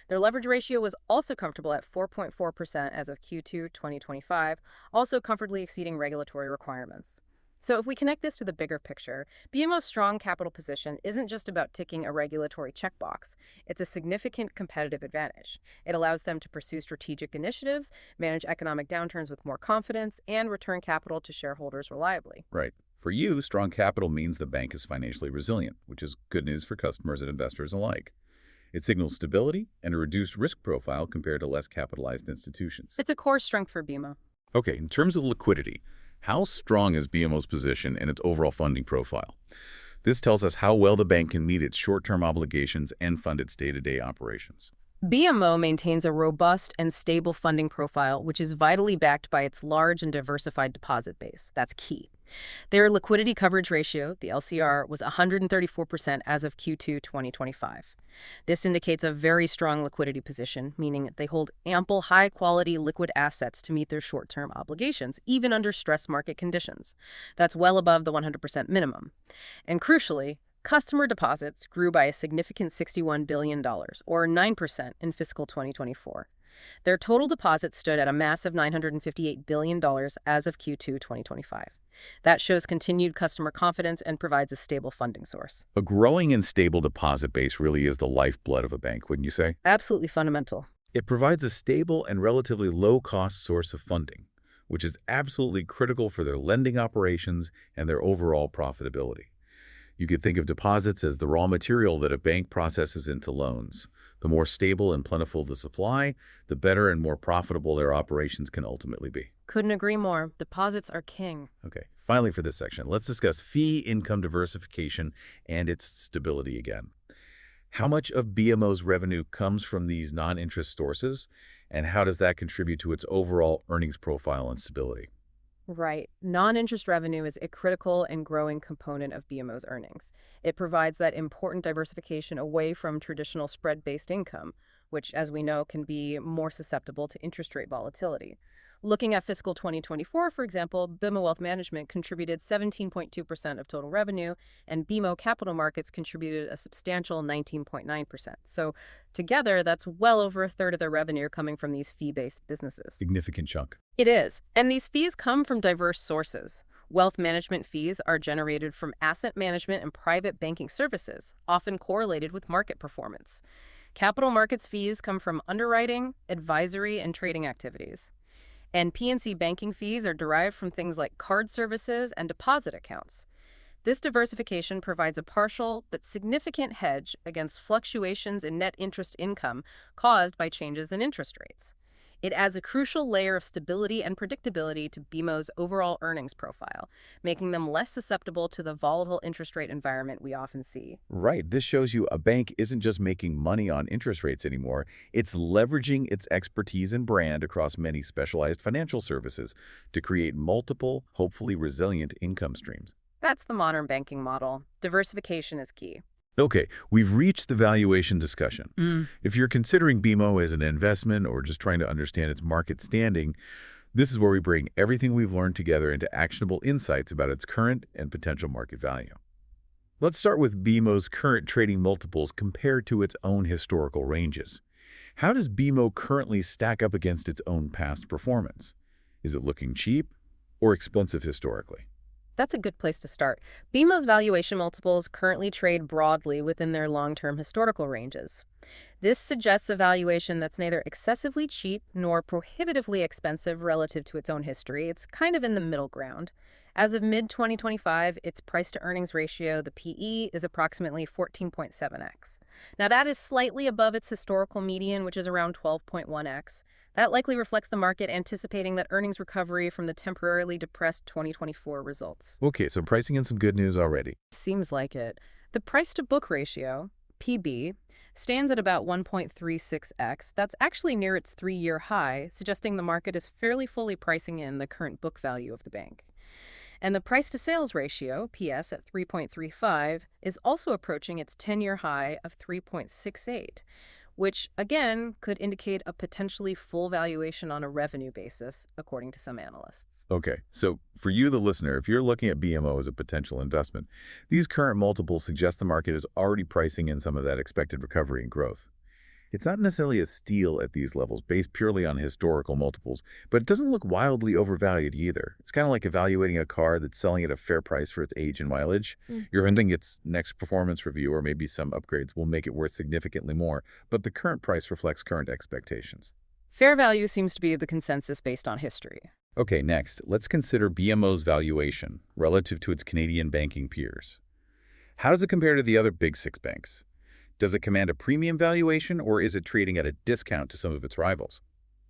Speaker 2: Their leverage ratio was also comfortable at 4.4% as of Q2 2025, also comfortably exceeding regulatory requirements. So if we connect this to the bigger picture, BMO's strong capital position isn't just about ticking a regulatory checkbox. It's a significant competitive advantage. It allows them to pursue strategic initiatives, manage economic downturns with more confidence, and return capital to shareholders reliably.
Speaker 3: Right. For you, strong capital means the bank is financially resilient, which is good news for customers and investors alike. It signals stability and a reduced risk profile compared to less capitalized institutions.
Speaker 2: It's a core strength for BMO.
Speaker 3: Okay, in terms of liquidity, how strong is BMO's position and its overall funding profile? This tells us how well the bank can meet its short-term obligations and fund its day-to-day operations.
Speaker 2: BMO maintains a robust and stable funding profile, which is vitally backed by its large and diversified deposit base. That's key. Their liquidity coverage ratio, the LCR, was 134% as of Q2 2025. This indicates a very strong liquidity position, meaning they hold ample high-quality liquid assets to meet their short-term obligations, even under stress market conditions. That's well above the 100% minimum. And crucially, customer deposits grew by a significant $61 billion, or 9% in fiscal 2024. Their total deposits stood at a massive $958 billion as of Q2 2025. That shows continued customer confidence and provides a stable funding source.
Speaker 3: A growing and stable deposit base really is the lifeblood of a bank, wouldn't you say?
Speaker 2: Absolutely fundamental.
Speaker 3: It provides a stable and relatively low-cost source of funding, which is absolutely critical for their lending operations and their overall profitability. You could think of deposits as the raw material that a bank processes into loans. The more stable and plentiful the supply, the better and more profitable their operations can ultimately be.
Speaker 2: Couldn't agree more. Deposits are king.
Speaker 3: Okay, finally for this section, let's discuss fee income diversification and its stability again. How much of BMO's revenue comes from these non-interest sources, and how does that contribute to its overall earnings profile and stability?
Speaker 2: Right. Non-interest revenue is a critical and growing component of BMO's earnings. It provides that important diversification away from traditional spread-based income, which, as we know, can be more susceptible to interest rate volatility. Looking at fiscal 2024, for example, BMO Wealth Management contributed 17.2% of total revenue, and BMO Capital Markets contributed a substantial 19.9%. So together, that's well over a third of their revenue coming from these fee-based businesses.
Speaker 3: Significant chunk.
Speaker 2: It is. And these fees come from diverse sources. Wealth management fees are generated from asset management and private banking services, often correlated with market performance. Capital markets fees come from underwriting, advisory, and trading activities. And P&C banking fees are derived from things like card services and deposit accounts. This diversification provides a partial but significant hedge against fluctuations in net interest income caused by changes in interest rates. It adds a crucial layer of stability and predictability to BMO's overall earnings profile, making them less susceptible to the volatile interest rate environment we often see.
Speaker 3: Right. This shows you a bank isn't just making money on interest rates anymore. It's leveraging its expertise and brand across many specialized financial services to create multiple, hopefully resilient income streams.
Speaker 2: That's the modern banking model. Diversification is key.
Speaker 3: Okay, we've reached the valuation discussion. If you're considering BMO as an investment or just trying to understand its market standing, this is where we bring everything we've learned together into actionable insights about its current and potential market value. Let's start with BMO's current trading multiples compared to its own historical ranges. How does BMO currently stack up against its own past performance? Is it looking cheap or expensive historically?
Speaker 2: That's a good place to start. BMO's valuation multiples currently trade broadly within their long-term historical ranges. This suggests a valuation that's neither excessively cheap nor prohibitively expensive relative to its own history. It's kind of in the middle ground. As of mid-2025, its price-to-earnings ratio, the PE, is approximately 14.7x. Now, that is slightly above its historical median, which is around 12.1x. That likely reflects the market anticipating that earnings recovery from the temporarily depressed 2024 results.
Speaker 3: Okay, so pricing in some good news already.
Speaker 2: Seems like it. The price-to-book ratio, PB, stands at about 1.36x. That's actually near its 3-year high, suggesting the market is fairly fully pricing in the current book value of the bank. And the price-to-sales ratio, PS, at 3.35, is also approaching its 10-year high of 3.68, which, again, could indicate a potentially full valuation on a revenue basis, according to some analysts.
Speaker 3: Okay, so for you, the listener, if you're looking at BMO as a potential investment, these current multiples suggest the market is already pricing in some of that expected recovery and growth. It's not necessarily a steal at these levels based purely on historical multiples, but it doesn't look wildly overvalued either. It's kind of like evaluating a car that's selling at a fair price for its age and mileage. You're hoping its next performance review or maybe some upgrades will make it worth significantly more, but the current price reflects current expectations.
Speaker 2: Fair value seems to be the consensus based on history.
Speaker 3: Okay, next, let's consider BMO's valuation relative to its Canadian banking peers. How does it compare to the other big 6 banks? Does it command a premium valuation, or is it trading at a discount to some of its rivals?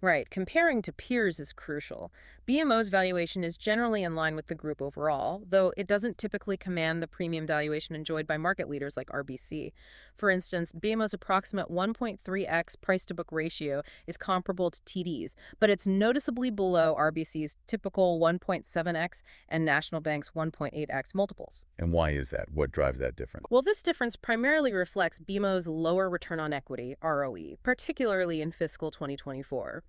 Speaker 2: Right, comparing to peers is crucial. BMO's valuation is generally in line with the group overall, though it doesn't typically command the premium valuation enjoyed by market leaders like RBC. For instance, BMO's approximate 1.3x price-to-book ratio is comparable to TD's, but it's noticeably below RBC's typical 1.7x and National Bank's 1.8x multiples.
Speaker 3: And why is that? What drives that difference?
Speaker 2: Well, this difference primarily reflects BMO's lower return on equity, ROE, particularly in fiscal 2024.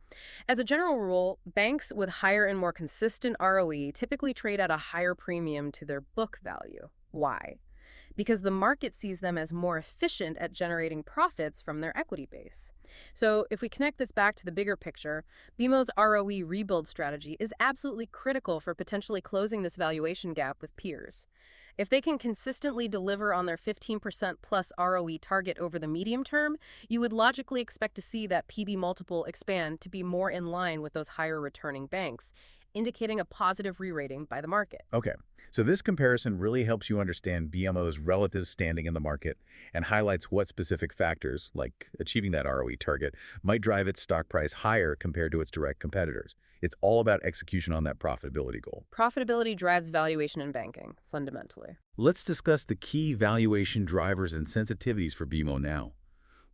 Speaker 2: As a general rule, banks with higher and more consistent ROE typically trade at a higher premium to their book value. Why? Because the market sees them as more efficient at generating profits from their equity base. So if we connect this back to the bigger picture, BMO's ROE rebuild strategy is absolutely critical for potentially closing this valuation gap with peers. If they can consistently deliver on their 15% plus ROE target over the medium term, you would logically expect to see that PB multiple expand to be more in line with those higher returning banks, indicating a positive re-rating by the market.
Speaker 3: Okay, so this comparison really helps you understand BMO's relative standing in the market and highlights what specific factors, like achieving that ROE target, might drive its stock price higher compared to its direct competitors. It's all about execution on that profitability goal.
Speaker 2: Profitability drives valuation in banking, fundamentally.
Speaker 3: Let's discuss the key valuation drivers and sensitivities for BMO now.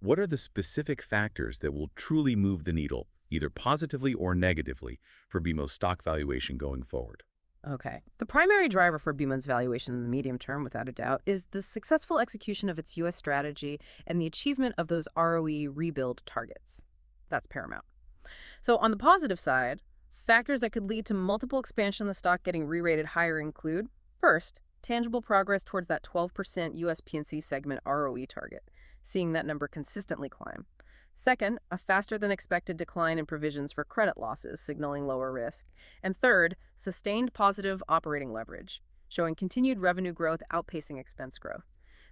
Speaker 3: What are the specific factors that will truly move the needle, either positively or negatively, for BMO's stock valuation going forward?
Speaker 2: Okay. The primary driver for BMO's valuation in the medium term, without a doubt, is the successful execution of its U.S. strategy and the achievement of those ROE rebuild targets. That's paramount. So on the positive side, factors that could lead to multiple expansion of the stock getting re-rated higher include, first, tangible progress towards that 12% U.S. P&C segment ROE target, seeing that number consistently climb. Second, a faster-than-expected decline in provisions for credit losses, signaling lower risk. And third, sustained positive operating leverage, showing continued revenue growth outpacing expense growth.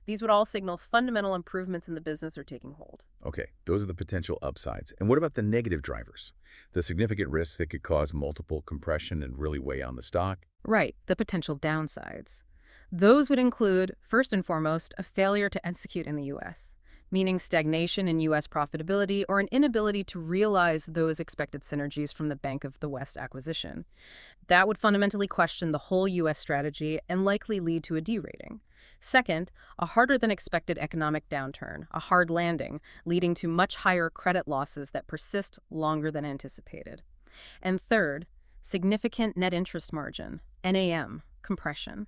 Speaker 2: These would all signal fundamental improvements in the business are taking hold.
Speaker 3: Okay, those are the potential upsides. And what about the negative drivers? The significant risks that could cause multiple compression and really weigh on the stock?
Speaker 2: Right, the potential downsides. Those would include, first and foremost, a failure to execute in the U.S., meaning stagnation in U.S. profitability or an inability to realize those expected synergies from the Bank of the West acquisition. That would fundamentally question the whole U.S. strategy and likely lead to a derating. Second, a harder than expected economic downturn, a hard landing, leading to much higher credit losses that persist longer than anticipated. And third, significant net interest margin, NAM, compression.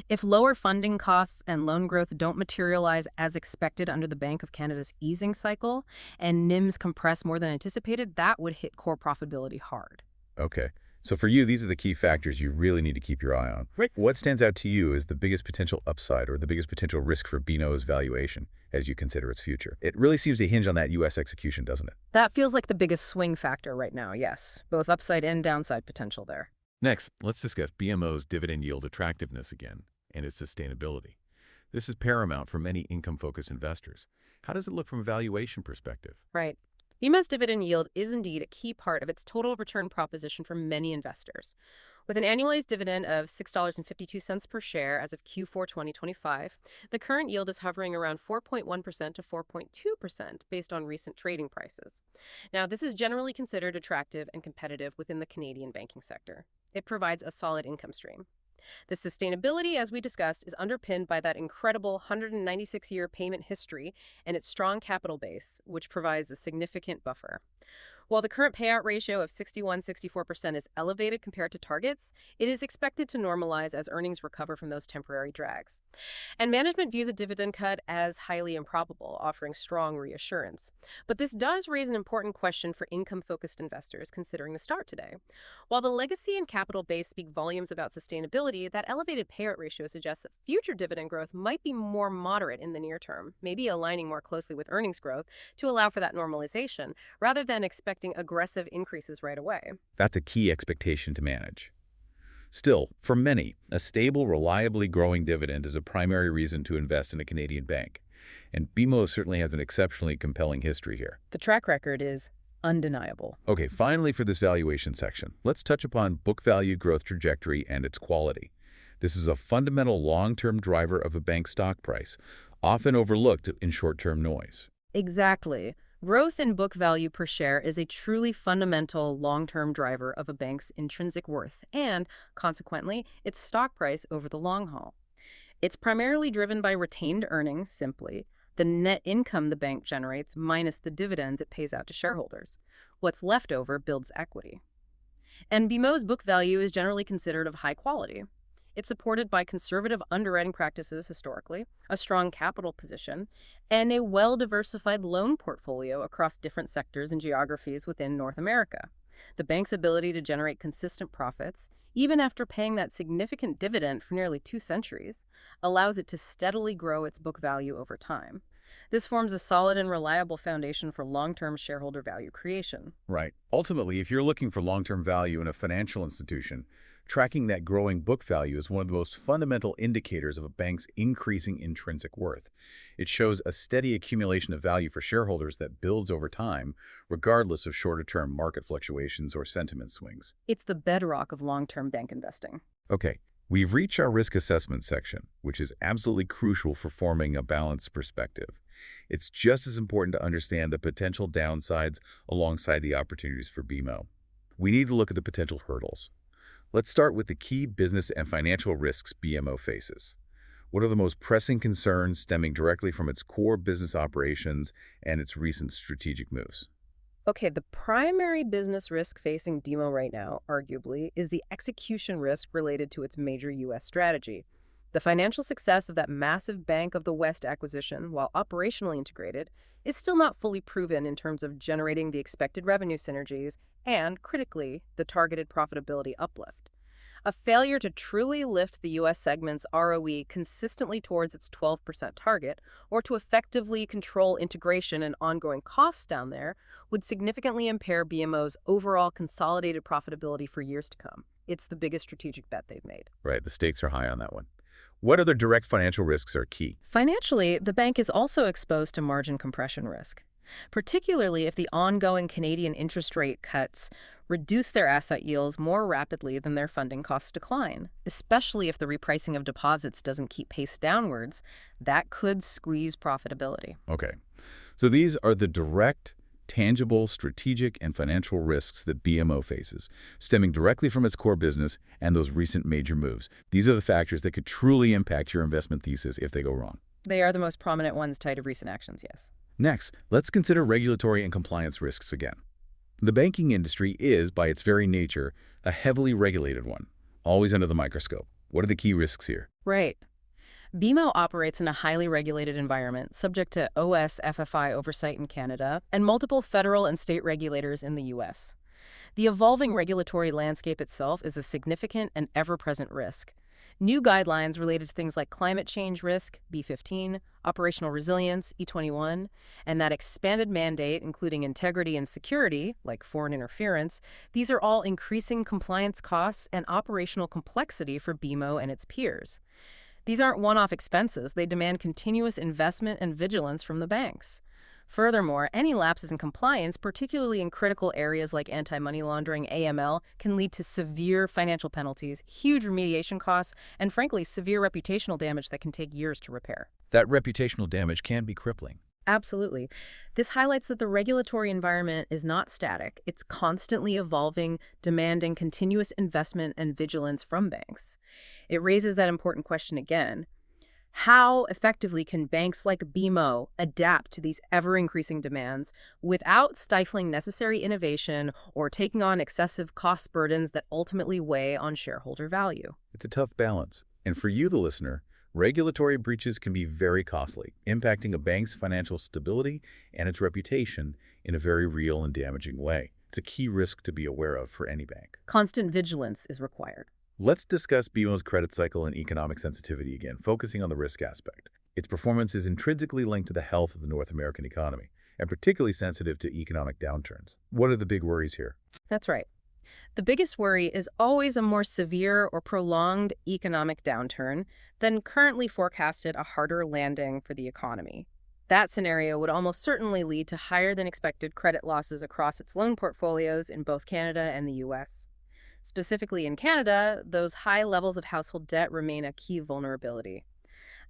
Speaker 2: If lower funding costs and loan growth don't materialize as expected under the Bank of Canada's easing cycle, and NIMs compress more than anticipated, that would hit core profitability hard.
Speaker 3: Okay. So for you, these are the key factors you really need to keep your eye on.
Speaker 2: Right.
Speaker 3: What stands out to you as the biggest potential upside or the biggest potential risk for BMO's valuation as you consider its future? It really seems to hinge on that U.S. execution, doesn't it?
Speaker 2: That feels like the biggest swing factor right now, yes. Both upside and downside potential there.
Speaker 3: Next, let's discuss BMO's dividend yield attractiveness again and its sustainability. This is paramount for many income-focused investors. How does it look from a valuation perspective?
Speaker 2: Right. BMO's dividend yield is indeed a key part of its total return proposition for many investors. With an annualized dividend of $6.52 per share as of Q4 2025, the current yield is hovering around 4.1% to 4.2% based on recent trading prices. Now, this is generally considered attractive and competitive within the Canadian banking sector. It provides a solid income stream. The sustainability, as we discussed, is underpinned by that incredible 196-year payment history and its strong capital base, which provides a significant buffer. While the current payout ratio of 61-64% is elevated compared to targets, it is expected to normalize as earnings recover from those temporary drags. And management views a dividend cut as highly improbable, offering strong reassurance. But this does raise an important question for income-focused investors considering the start today. While the legacy and capital base speak volumes about sustainability, that elevated payout ratio suggests that future dividend growth might be more moderate in the near term, maybe aligning more closely with earnings growth to allow for that normalization, rather than expecting aggressive increases right away.
Speaker 3: That's a key expectation to manage. Still, for many, a stable, reliably growing dividend is a primary reason to invest in a Canadian bank. And BMO certainly has an exceptionally compelling history here.
Speaker 2: The track record is undeniable.
Speaker 3: Okay, finally for this valuation section, let's touch upon book value growth trajectory and its quality. This is a fundamental long-term driver of a bank's stock price, often overlooked in short-term noise.
Speaker 2: Exactly. Growth in book value per share is a truly fundamental long-term driver of a bank's intrinsic worth and, consequently, its stock price over the long haul. It's primarily driven by retained earnings, simply, the net income the bank generates minus the dividends it pays out to shareholders. What's left over builds equity. And BMO's book value is generally considered of high quality. It's supported by conservative underwriting practices historically, a strong capital position, and a well-diversified loan portfolio across different sectors and geographies within North America. The bank's ability to generate consistent profits, even after paying that significant dividend for nearly 2 centuries, allows it to steadily grow its book value over time. This forms a solid and reliable foundation for long-term shareholder value creation.
Speaker 3: Right. Ultimately, if you're looking for long-term value in a financial institution, tracking that growing book value is one of the most fundamental indicators of a bank's increasing intrinsic worth. It shows a steady accumulation of value for shareholders that builds over time, regardless of shorter-term market fluctuations or sentiment swings.
Speaker 2: It's the bedrock of long-term bank investing.
Speaker 3: Okay, we've reached our risk assessment section, which is absolutely crucial for forming a balanced perspective. It's just as important to understand the potential downsides alongside the opportunities for BMO. We need to look at the potential hurdles. Let's start with the key business and financial risks BMO faces. What are the most pressing concerns stemming directly from its core business operations and its recent strategic moves?
Speaker 2: Okay, the primary business risk facing BMO right now, arguably, is the execution risk related to its major U.S. strategy. The financial success of that massive Bank of the West acquisition, while operationally integrated, is still not fully proven in terms of generating the expected revenue synergies and, critically, the targeted profitability uplift. A failure to truly lift the U.S. segment's ROE consistently towards its 12% target, or to effectively control integration and ongoing costs down there, would significantly impair BMO's overall consolidated profitability for years to come. It's the biggest strategic bet they've made.
Speaker 3: Right, the stakes are high on that one. What other direct financial risks are key?
Speaker 2: Financially, the bank is also exposed to margin compression risk, particularly if the ongoing Canadian interest rate cuts reduce their asset yields more rapidly than their funding costs decline, especially if the repricing of deposits doesn't keep pace downwards. That could squeeze profitability.
Speaker 3: Okay. So these are the direct, tangible, strategic, and financial risks that BMO faces, stemming directly from its core business and those recent major moves. These are the factors that could truly impact your investment thesis if they go wrong.
Speaker 2: They are the most prominent ones tied to recent actions, yes.
Speaker 3: Next, let's consider regulatory and compliance risks again. The banking industry is, by its very nature, a heavily regulated one, always under the microscope. What are the key risks here?
Speaker 2: Right. BMO operates in a highly regulated environment, subject to OS/FFI oversight in Canada and multiple federal and state regulators in the U.S. The evolving regulatory landscape itself is a significant and ever-present risk. New guidelines related to things like climate change risk, B15, operational resilience, E21, and that expanded mandate, including integrity and security, like foreign interference, these are all increasing compliance costs and operational complexity for BMO and its peers. These aren't one-off expenses. They demand continuous investment and vigilance from the banks. Furthermore, any lapses in compliance, particularly in critical areas like anti-money laundering, AML, can lead to severe financial penalties, huge remediation costs, and frankly, severe reputational damage that can take years to repair.
Speaker 3: That reputational damage can be crippling.
Speaker 2: Absolutely. This highlights that the regulatory environment is not static. It's constantly evolving, demanding continuous investment and vigilance from banks. It raises that important question again. How effectively can banks like BMO adapt to these ever-increasing demands without stifling necessary innovation or taking on excessive cost burdens that ultimately weigh on shareholder value?
Speaker 3: It's a tough balance. And for you, the listener, regulatory breaches can be very costly, impacting a bank's financial stability and its reputation in a very real and damaging way. It's a key risk to be aware of for any bank.
Speaker 2: Constant vigilance is required.
Speaker 3: Let's discuss BMO's credit cycle and economic sensitivity again, focusing on the risk aspect. Its performance is intrinsically linked to the health of the North American economy, and particularly sensitive to economic downturns. What are the big worries here?
Speaker 2: That's right. The biggest worry is always a more severe or prolonged economic downturn than currently forecasted a harder landing for the economy. That scenario would almost certainly lead to higher than expected credit losses across its loan portfolios in both Canada and the U.S. Specifically in Canada, those high levels of household debt remain a key vulnerability.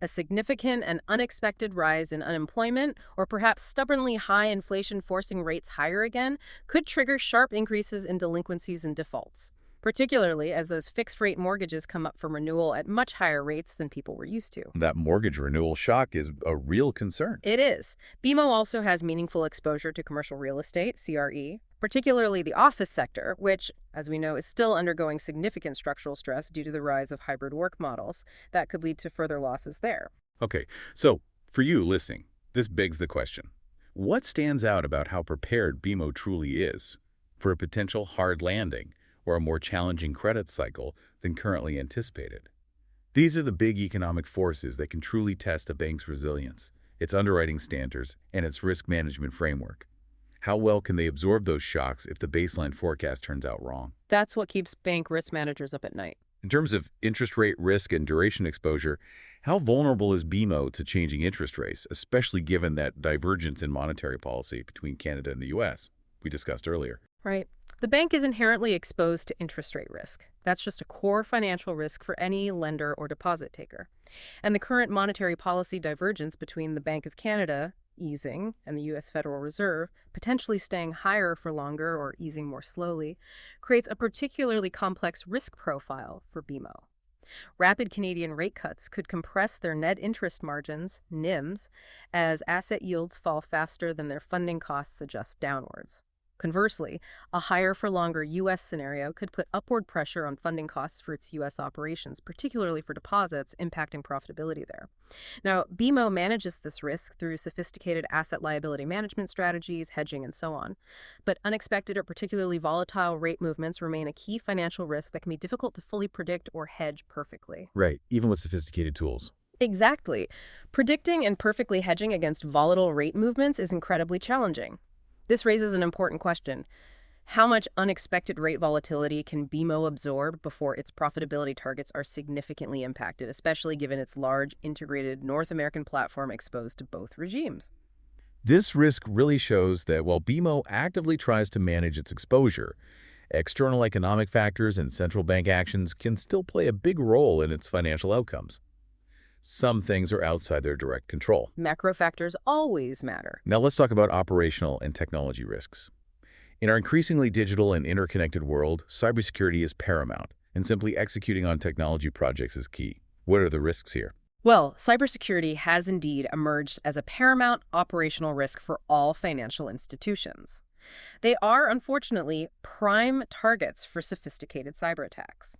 Speaker 2: A significant and unexpected rise in unemployment, or perhaps stubbornly high inflation forcing rates higher again, could trigger sharp increases in delinquencies and defaults, particularly as those fixed-rate mortgages come up for renewal at much higher rates than people were used to.
Speaker 3: That mortgage renewal shock is a real concern.
Speaker 2: It is. BMO also has meaningful exposure to commercial real estate, CRE, particularly the office sector, which, as we know, is still undergoing significant structural stress due to the rise of hybrid work models. That could lead to further losses there.
Speaker 3: Okay, so for you listening, this begs the question. What stands out about how prepared BMO truly is for a potential hard landing or a more challenging credit cycle than currently anticipated? These are the big economic forces that can truly test a bank's resilience, its underwriting standards, and its risk management framework. How well can they absorb those shocks if the baseline forecast turns out wrong?
Speaker 2: That's what keeps bank risk managers up at night.
Speaker 3: In terms of interest rate risk and duration exposure, how vulnerable is BMO to changing interest rates, especially given that divergence in monetary policy between Canada and the U.S. we discussed earlier?
Speaker 2: Right. The bank is inherently exposed to interest rate risk. That's just a core financial risk for any lender or deposit taker. And the current monetary policy divergence between the Bank of Canada easing and the U.S. Federal Reserve, potentially staying higher for longer or easing more slowly, creates a particularly complex risk profile for BMO. Rapid Canadian rate cuts could compress their net interest margins, NIMs, as asset yields fall faster than their funding costs adjust downwards. Conversely, a higher for longer U.S. scenario could put upward pressure on funding costs for its U.S. operations, particularly for deposits, impacting profitability there. Now, BMO manages this risk through sophisticated asset liability management strategies, hedging, and so on. But unexpected or particularly volatile rate movements remain a key financial risk that can be difficult to fully predict or hedge perfectly.
Speaker 3: Right, even with sophisticated tools.
Speaker 2: Exactly. Predicting and perfectly hedging against volatile rate movements is incredibly challenging. This raises an important question. How much unexpected rate volatility can BMO absorb before its profitability targets are significantly impacted, especially given its large, integrated North American platform exposed to both regimes?
Speaker 3: This risk really shows that while BMO actively tries to manage its exposure, External economic factors and central bank actions can still play a big role in its financial outcomes. Some things are outside their direct control.
Speaker 2: Macro factors always matter.
Speaker 3: Now let's talk about operational and technology risks. In our increasingly digital and interconnected world, cybersecurity is paramount, and simply executing on technology projects is key. What are the risks here?
Speaker 2: Well, cybersecurity has indeed emerged as a paramount operational risk for all financial institutions. They are, unfortunately, prime targets for sophisticated cyber attacks.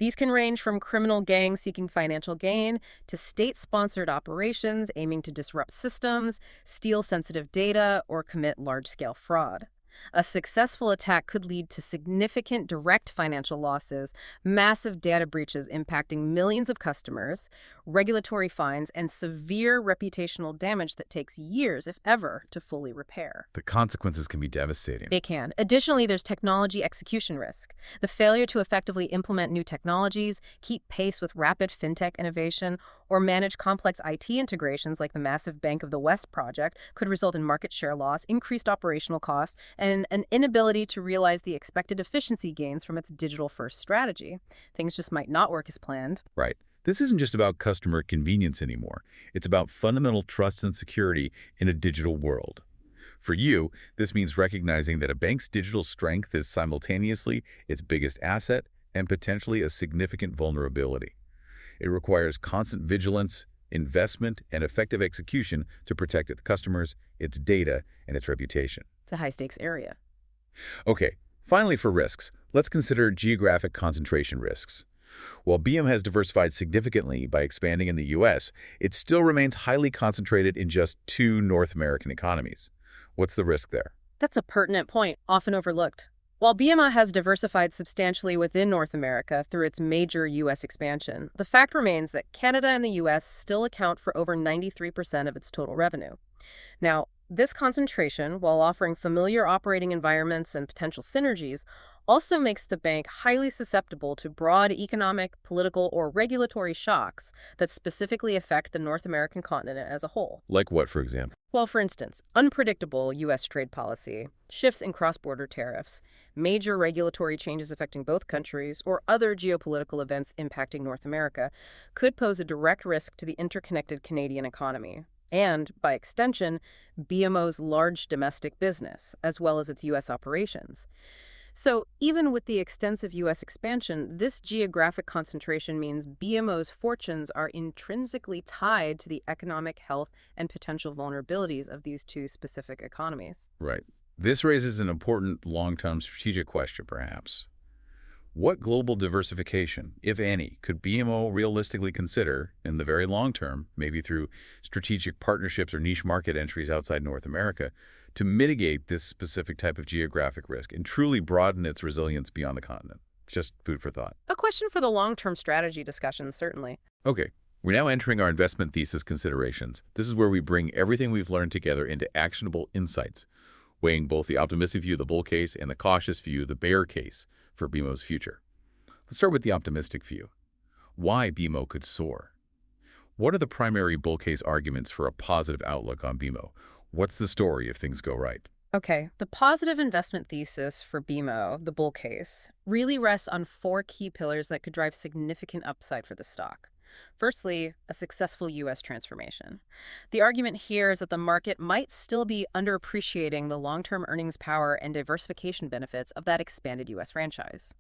Speaker 2: These can range from criminal gangs seeking financial gain to state-sponsored operations aiming to disrupt systems, steal sensitive data, or commit large-scale fraud. A successful attack could lead to significant direct financial losses, massive data breaches impacting millions of customers, regulatory fines, and severe reputational damage that takes years, if ever, to fully repair.
Speaker 3: The consequences can be devastating.
Speaker 2: They can. Additionally, there's technology execution risk. The failure to effectively implement new technologies, keep pace with rapid fintech innovation, or manage complex IT integrations like the massive Bank of the West project could result in market share loss, increased operational costs, and an inability to realize the expected efficiency gains from its digital-first strategy. Things just might not work as planned.
Speaker 3: Right. This isn't just about customer convenience anymore. It's about fundamental trust and security in a digital world. For you, this means recognizing that a bank's digital strength is simultaneously its biggest asset and potentially a significant vulnerability. It requires constant vigilance, investment, and effective execution to protect its customers, its data, and its reputation.
Speaker 2: It's a high-stakes area.
Speaker 3: Okay, finally for risks, let's consider geographic concentration risks. While BMO has diversified significantly by expanding in the U.S., it still remains highly concentrated in just 2 North American economies. What's the risk there?
Speaker 2: That's a pertinent point, often overlooked. While BMO has diversified substantially within North America through its major U.S. expansion, the fact remains that Canada and the U.S. still account for over 93% of its total revenue. Now, this concentration, while offering familiar operating environments and potential synergies, also makes the bank highly susceptible to broad economic, political, or regulatory shocks that specifically affect the North American continent as a whole.
Speaker 3: Like what, for example?
Speaker 2: Well, for instance, unpredictable U.S. trade policy, shifts in cross-border tariffs, major regulatory changes affecting both countries, or other geopolitical events impacting North America could pose a direct risk to the interconnected Canadian economy and, by extension, BMO's large domestic business, as well as its U.S. operations. So even with the extensive U.S. expansion, this geographic concentration means BMO's fortunes are intrinsically tied to the economic health and potential vulnerabilities of these 2 specific economies.
Speaker 3: Right. This raises an important long-term strategic question, perhaps. What global diversification, if any, could BMO realistically consider in the very long term, maybe through strategic partnerships or niche market entries outside North America, to mitigate this specific type of geographic risk and truly broaden its resilience beyond the continent? Just food for thought.
Speaker 2: A question for the long-term strategy discussions, certainly.
Speaker 3: Okay, we're now entering our investment thesis considerations. This is where we bring everything we've learned together into actionable insights, weighing both the optimistic view, the bull case, and the cautious view, the bear case, for BMO's future. Let's start with the optimistic view. Why BMO could soar? What are the primary bull case arguments for a positive outlook on BMO? What's the story if things go right?
Speaker 2: Okay, the positive investment thesis for BMO, the bull case, really rests on 4 key pillars that could drive significant upside for the stock. Firstly, a successful U.S. transformation. The argument here is that the market might still be underappreciating the long-term earnings power and diversification benefits of that expanded U.S. franchise.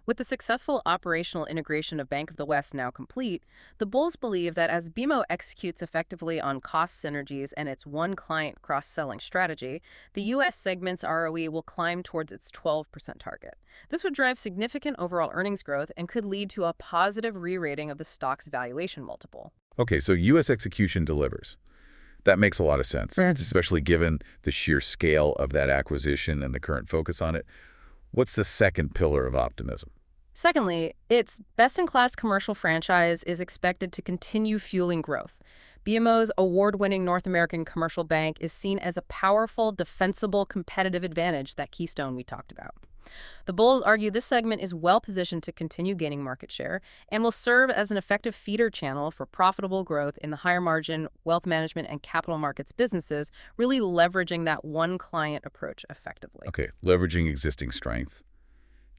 Speaker 2: With the successful operational integration of Bank of the West now complete, the bulls believe that as BMO executes effectively on cost synergies and its one-client cross-selling strategy, the U.S. segment's ROE will climb towards its 12% target. This would drive significant overall earnings growth and could lead to a positive re-rating of the stock's valuation multiple.
Speaker 3: Okay, so U.S. execution delivers. That makes a lot of sense, especially given the sheer scale of that acquisition and the current focus on it. What's the second pillar of optimism?
Speaker 2: Secondly, its best-in-class commercial franchise is expected to continue fueling growth. BMO's award-winning North American commercial bank is seen as a powerful, defensible, competitive advantage, that keystone we talked about. The bulls argue this segment is well-positioned to continue gaining market share and will serve as an effective feeder channel for profitable growth in the higher-margin wealth management and capital markets businesses, really leveraging that one-client approach effectively.
Speaker 3: Okay, leveraging existing strength.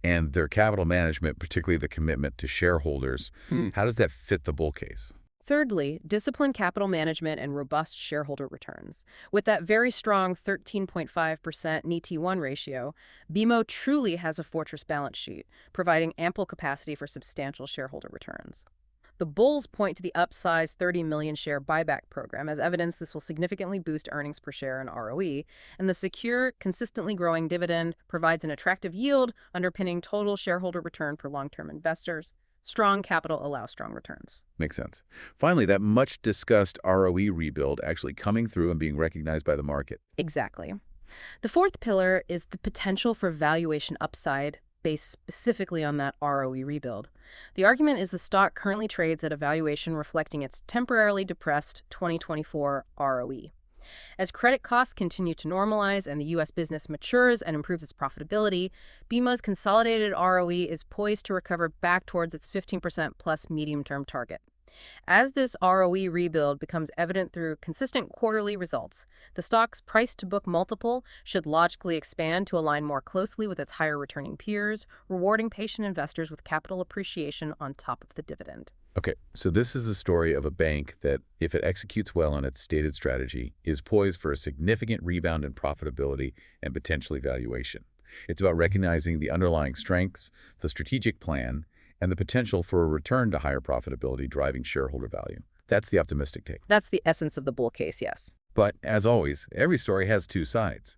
Speaker 3: And their capital management, particularly the commitment to shareholders, how does that fit the bull case?
Speaker 2: Thirdly, disciplined capital management and robust shareholder returns. With that very strong 13.5% NET1 ratio, BMO truly has a fortress balance sheet, providing ample capacity for substantial shareholder returns. The bulls point to the upsized 30 million share buyback program as evidence this will significantly boost earnings per share and ROE, and the secure, consistently growing dividend provides an attractive yield underpinning total shareholder return for long-term investors. Strong capital allows strong returns.
Speaker 3: Makes sense. Finally, that much-discussed ROE rebuild actually coming through and being recognized by the market.
Speaker 2: Exactly. The fourth pillar is the potential for valuation upside based specifically on that ROE rebuild. The argument is the stock currently trades at a valuation reflecting its temporarily depressed 2024 ROE. As credit costs continue to normalize and the U.S. business matures and improves its profitability, BMO's consolidated ROE is poised to recover back towards its 15% plus medium-term target. As this ROE rebuild becomes evident through consistent quarterly results, the stock's price-to-book multiple should logically expand to align more closely with its higher-returning peers, rewarding patient investors with capital appreciation on top of the dividend.
Speaker 3: Okay, so this is the story of a bank that, if it executes well on its stated strategy, is poised for a significant rebound in profitability and potentially valuation. It's about recognizing the underlying strengths, the strategic plan, and the potential for a return to higher profitability driving shareholder value. That's the optimistic take.
Speaker 2: That's the essence of the bull case, yes.
Speaker 3: But, as always, every story has two sides.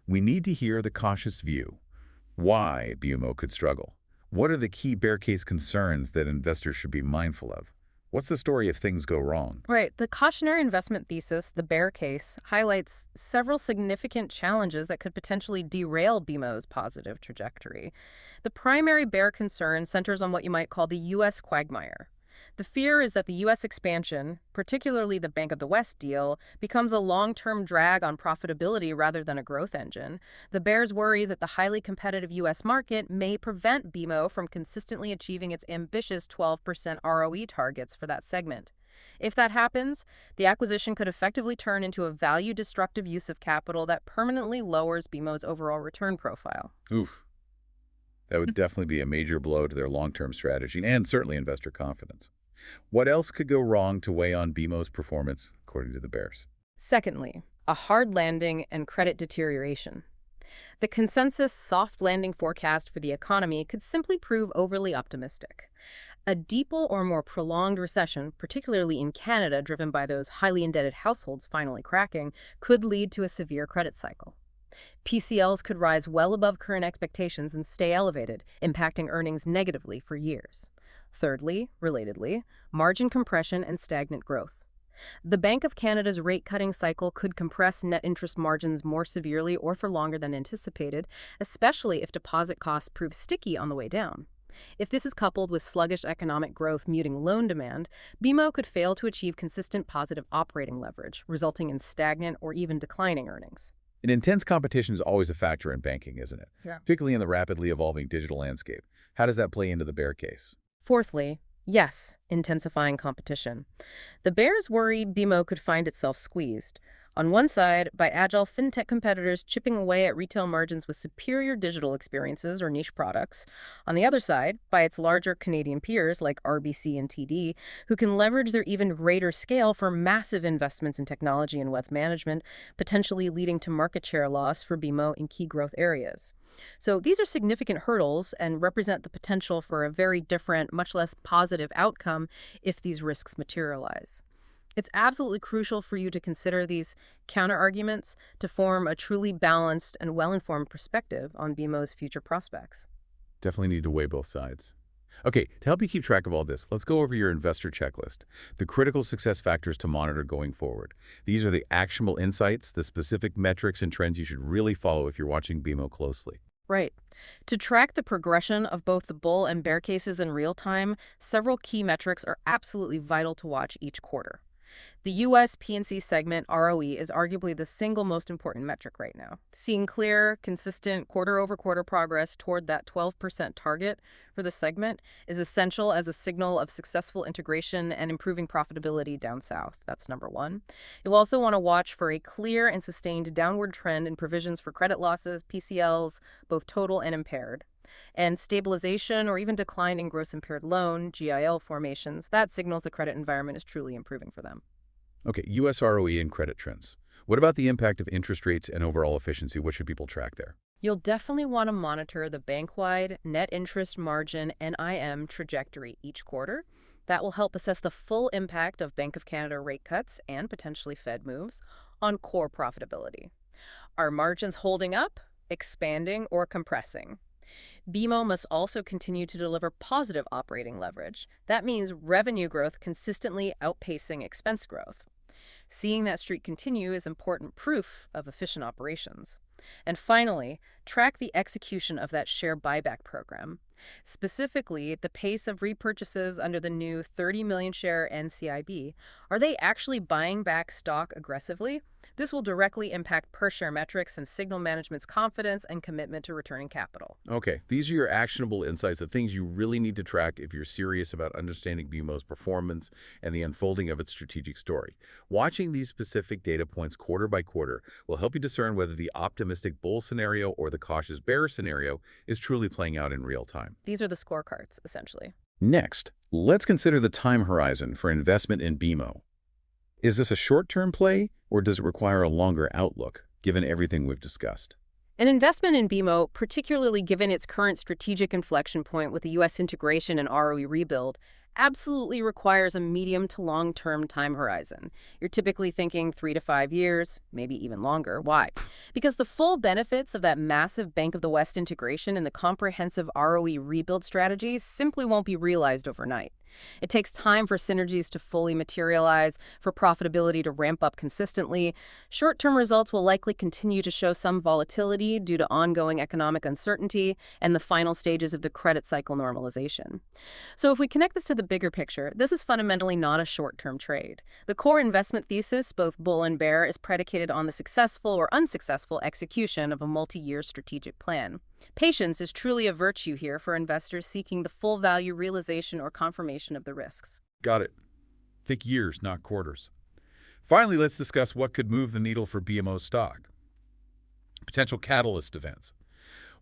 Speaker 3: We need to hear the cautious view. Why BMO could struggle? What are the key bear case concerns that investors should be mindful of? What's the story if things go wrong?
Speaker 2: Right. The cautionary investment thesis, the bear case, highlights several significant challenges that could potentially derail BMO's positive trajectory. The primary bear concern centers on what you might call the U.S. quagmire. The fear is that the U.S. expansion, particularly the Bank of the West deal, becomes a long-term drag on profitability rather than a growth engine. The bears worry that the highly competitive U.S. market may prevent BMO from consistently achieving its ambitious 12% ROE targets for that segment. If that happens, the acquisition could effectively turn into a value-destructive use of capital that permanently lowers BMO's overall return profile.
Speaker 3: Oof. That would definitely be a major blow to their long-term strategy and certainly investor confidence. What else could go wrong to weigh on BMO's performance, according to the bears?
Speaker 2: Secondly, a hard landing and credit deterioration. The consensus soft landing forecast for the economy could simply prove overly optimistic. A deeper or more prolonged recession, particularly in Canada, driven by those highly indebted households finally cracking, could lead to a severe credit cycle. PCLs could rise well above current expectations and stay elevated, impacting earnings negatively for years. Thirdly, relatedly, margin compression and stagnant growth. The Bank of Canada's rate-cutting cycle could compress net interest margins more severely or for longer than anticipated, especially if deposit costs prove sticky on the way down. If this is coupled with sluggish economic growth muting loan demand, BMO could fail to achieve consistent positive operating leverage, resulting in stagnant or even declining earnings.
Speaker 3: And intense competition is always a factor in banking, isn't it?
Speaker 2: Yeah.
Speaker 3: Particularly in the rapidly evolving digital landscape. How does that play into the bear case?
Speaker 2: Fourthly, yes, intensifying competition. The bears worry BMO could find itself squeezed. On one side, by agile fintech competitors chipping away at retail margins with superior digital experiences or niche products. On the other side, by its larger Canadian peers like RBC and TD, who can leverage their even greater scale for massive investments in technology and wealth management, potentially leading to market share loss for BMO in key growth areas. So these are significant hurdles and represent the potential for a very different, much less positive outcome if these risks materialize. It's absolutely crucial for you to consider these counter-arguments to form a truly balanced and well-informed perspective on BMO's future prospects.
Speaker 3: Definitely need to weigh both sides. Okay, to help you keep track of all this, let's go over your investor checklist, the critical success factors to monitor going forward. These are the actionable insights, the specific metrics and trends you should really follow if you're watching BMO closely.
Speaker 2: Right. To track the progression of both the bull and bear cases in real time, several key metrics are absolutely vital to watch each quarter. The U.S. P&C segment ROE is arguably the single most important metric right now. Seeing clear, consistent quarter-over-quarter progress toward that 12% target for the segment is essential as a signal of successful integration and improving profitability down south. That's number one. You'll also want to watch for a clear and sustained downward trend in provisions for credit losses, PCLs, both total and impaired. And stabilization or even decline in gross impaired loan, GIL formations, that signals the credit environment is truly improving for them.
Speaker 3: Okay, U.S. ROE and credit trends. What about the impact of interest rates and overall efficiency? What should people track there?
Speaker 2: You'll definitely want to monitor the bank-wide net interest margin NIM trajectory each quarter. That will help assess the full impact of Bank of Canada rate cuts and potentially Fed moves on core profitability. Are margins holding up, expanding, or compressing? BMO must also continue to deliver positive operating leverage. That means revenue growth consistently outpacing expense growth. Seeing that streak continue is important proof of efficient operations. And finally, track the execution of that share buyback program. Specifically, the pace of repurchases under the new 30 million share NCIB. Are they actually buying back stock aggressively? This will directly impact per share metrics and signal management's confidence and commitment to returning capital.
Speaker 3: Okay, these are your actionable insights, the things you really need to track if you're serious about understanding BMO's performance and the unfolding of its strategic story. Watching these specific data points quarter by quarter will help you discern whether the optimistic bull scenario or the cautious bear scenario is truly playing out in real time.
Speaker 2: These are the scorecards, essentially.
Speaker 3: Next, let's consider the time horizon for investment in BMO. Is this a short-term play, or does it require a longer outlook, given everything we've discussed?
Speaker 2: An investment in BMO, particularly given its current strategic inflection point with the U.S. integration and ROE rebuild, absolutely requires a medium to long-term time horizon. You're typically thinking 3 to 5 years, maybe even longer. Why? Because the full benefits of that massive Bank of the West integration and the comprehensive ROE rebuild strategies simply won't be realized overnight. It takes time for synergies to fully materialize, for profitability to ramp up consistently. Short-term results will likely continue to show some volatility due to ongoing economic uncertainty and the final stages of the credit cycle normalization. So if we connect this to the bigger picture, this is fundamentally not a short-term trade. The core investment thesis, both bull and bear, is predicated on the successful or unsuccessful execution of a multi-year strategic plan. Patience is truly a virtue here for investors seeking the full value realization or confirmation of the risks.
Speaker 3: Got it. Think years, not quarters. Finally, let's discuss what could move the needle for BMO stock. Potential catalyst events.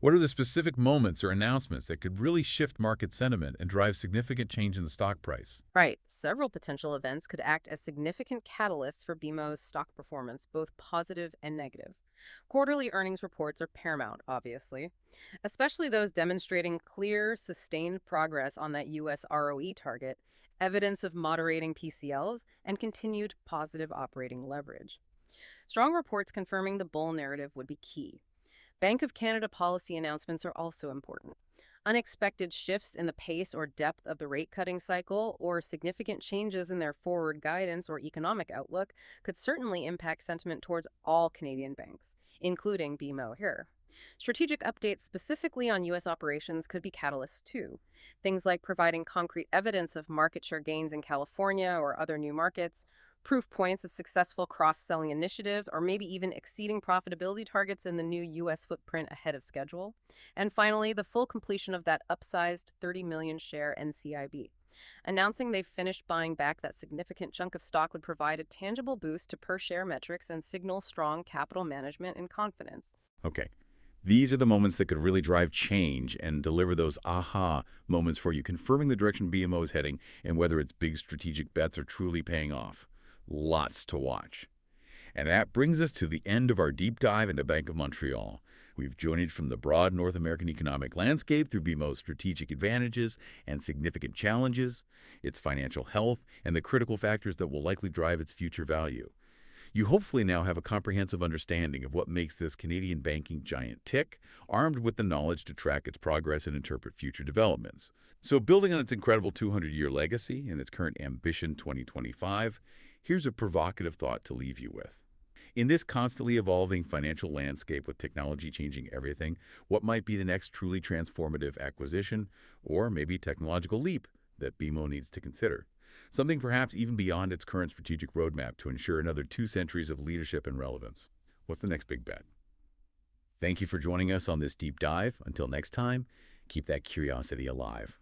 Speaker 3: What are the specific moments or announcements that could really shift market sentiment and drive significant change in the stock price?
Speaker 2: Right. Several potential events could act as significant catalysts for BMO's stock performance, both positive and negative. Quarterly earnings reports are paramount, obviously, especially those demonstrating clear, sustained progress on that U.S. ROE target, evidence of moderating PCLs, and continued positive operating leverage. Strong reports confirming the bull narrative would be key. Bank of Canada policy announcements are also important. Unexpected shifts in the pace or depth of the rate-cutting cycle or significant changes in their forward guidance or economic outlook could certainly impact sentiment towards all Canadian banks, including BMO here. Strategic updates specifically on U.S. operations could be catalysts too. Things like providing concrete evidence of market share gains in California or other new markets, proof points of successful cross-selling initiatives, or maybe even exceeding profitability targets in the new U.S. footprint ahead of schedule. And finally, the full completion of that upsized 30 million share NCIB. Announcing they've finished buying back that significant chunk of stock would provide a tangible boost to per-share metrics and signal strong capital management and confidence.
Speaker 3: Okay. These are the moments that could really drive change and deliver those aha moments for you, confirming the direction BMO is heading and whether its big strategic bets are truly paying off. Lots to watch. And that brings us to the end of our deep dive into Bank of Montreal. We've journeyed from the broad North American economic landscape through BMO's strategic advantages and significant challenges, its financial health, and the critical factors that will likely drive its future value. You hopefully now have a comprehensive understanding of what makes this Canadian banking giant tick, armed with the knowledge to track its progress and interpret future developments. So building on its incredible 200-year legacy and its current Ambition 2025, here's a provocative thought to leave you with. In this constantly evolving financial landscape with technology changing everything, what might be the next truly transformative acquisition or maybe technological leap that BMO needs to consider? Something perhaps even beyond its current strategic roadmap to ensure another 2 centuries of leadership and relevance. What's the next big bet? Thank you for joining us on this deep dive. Until next time, keep that curiosity alive.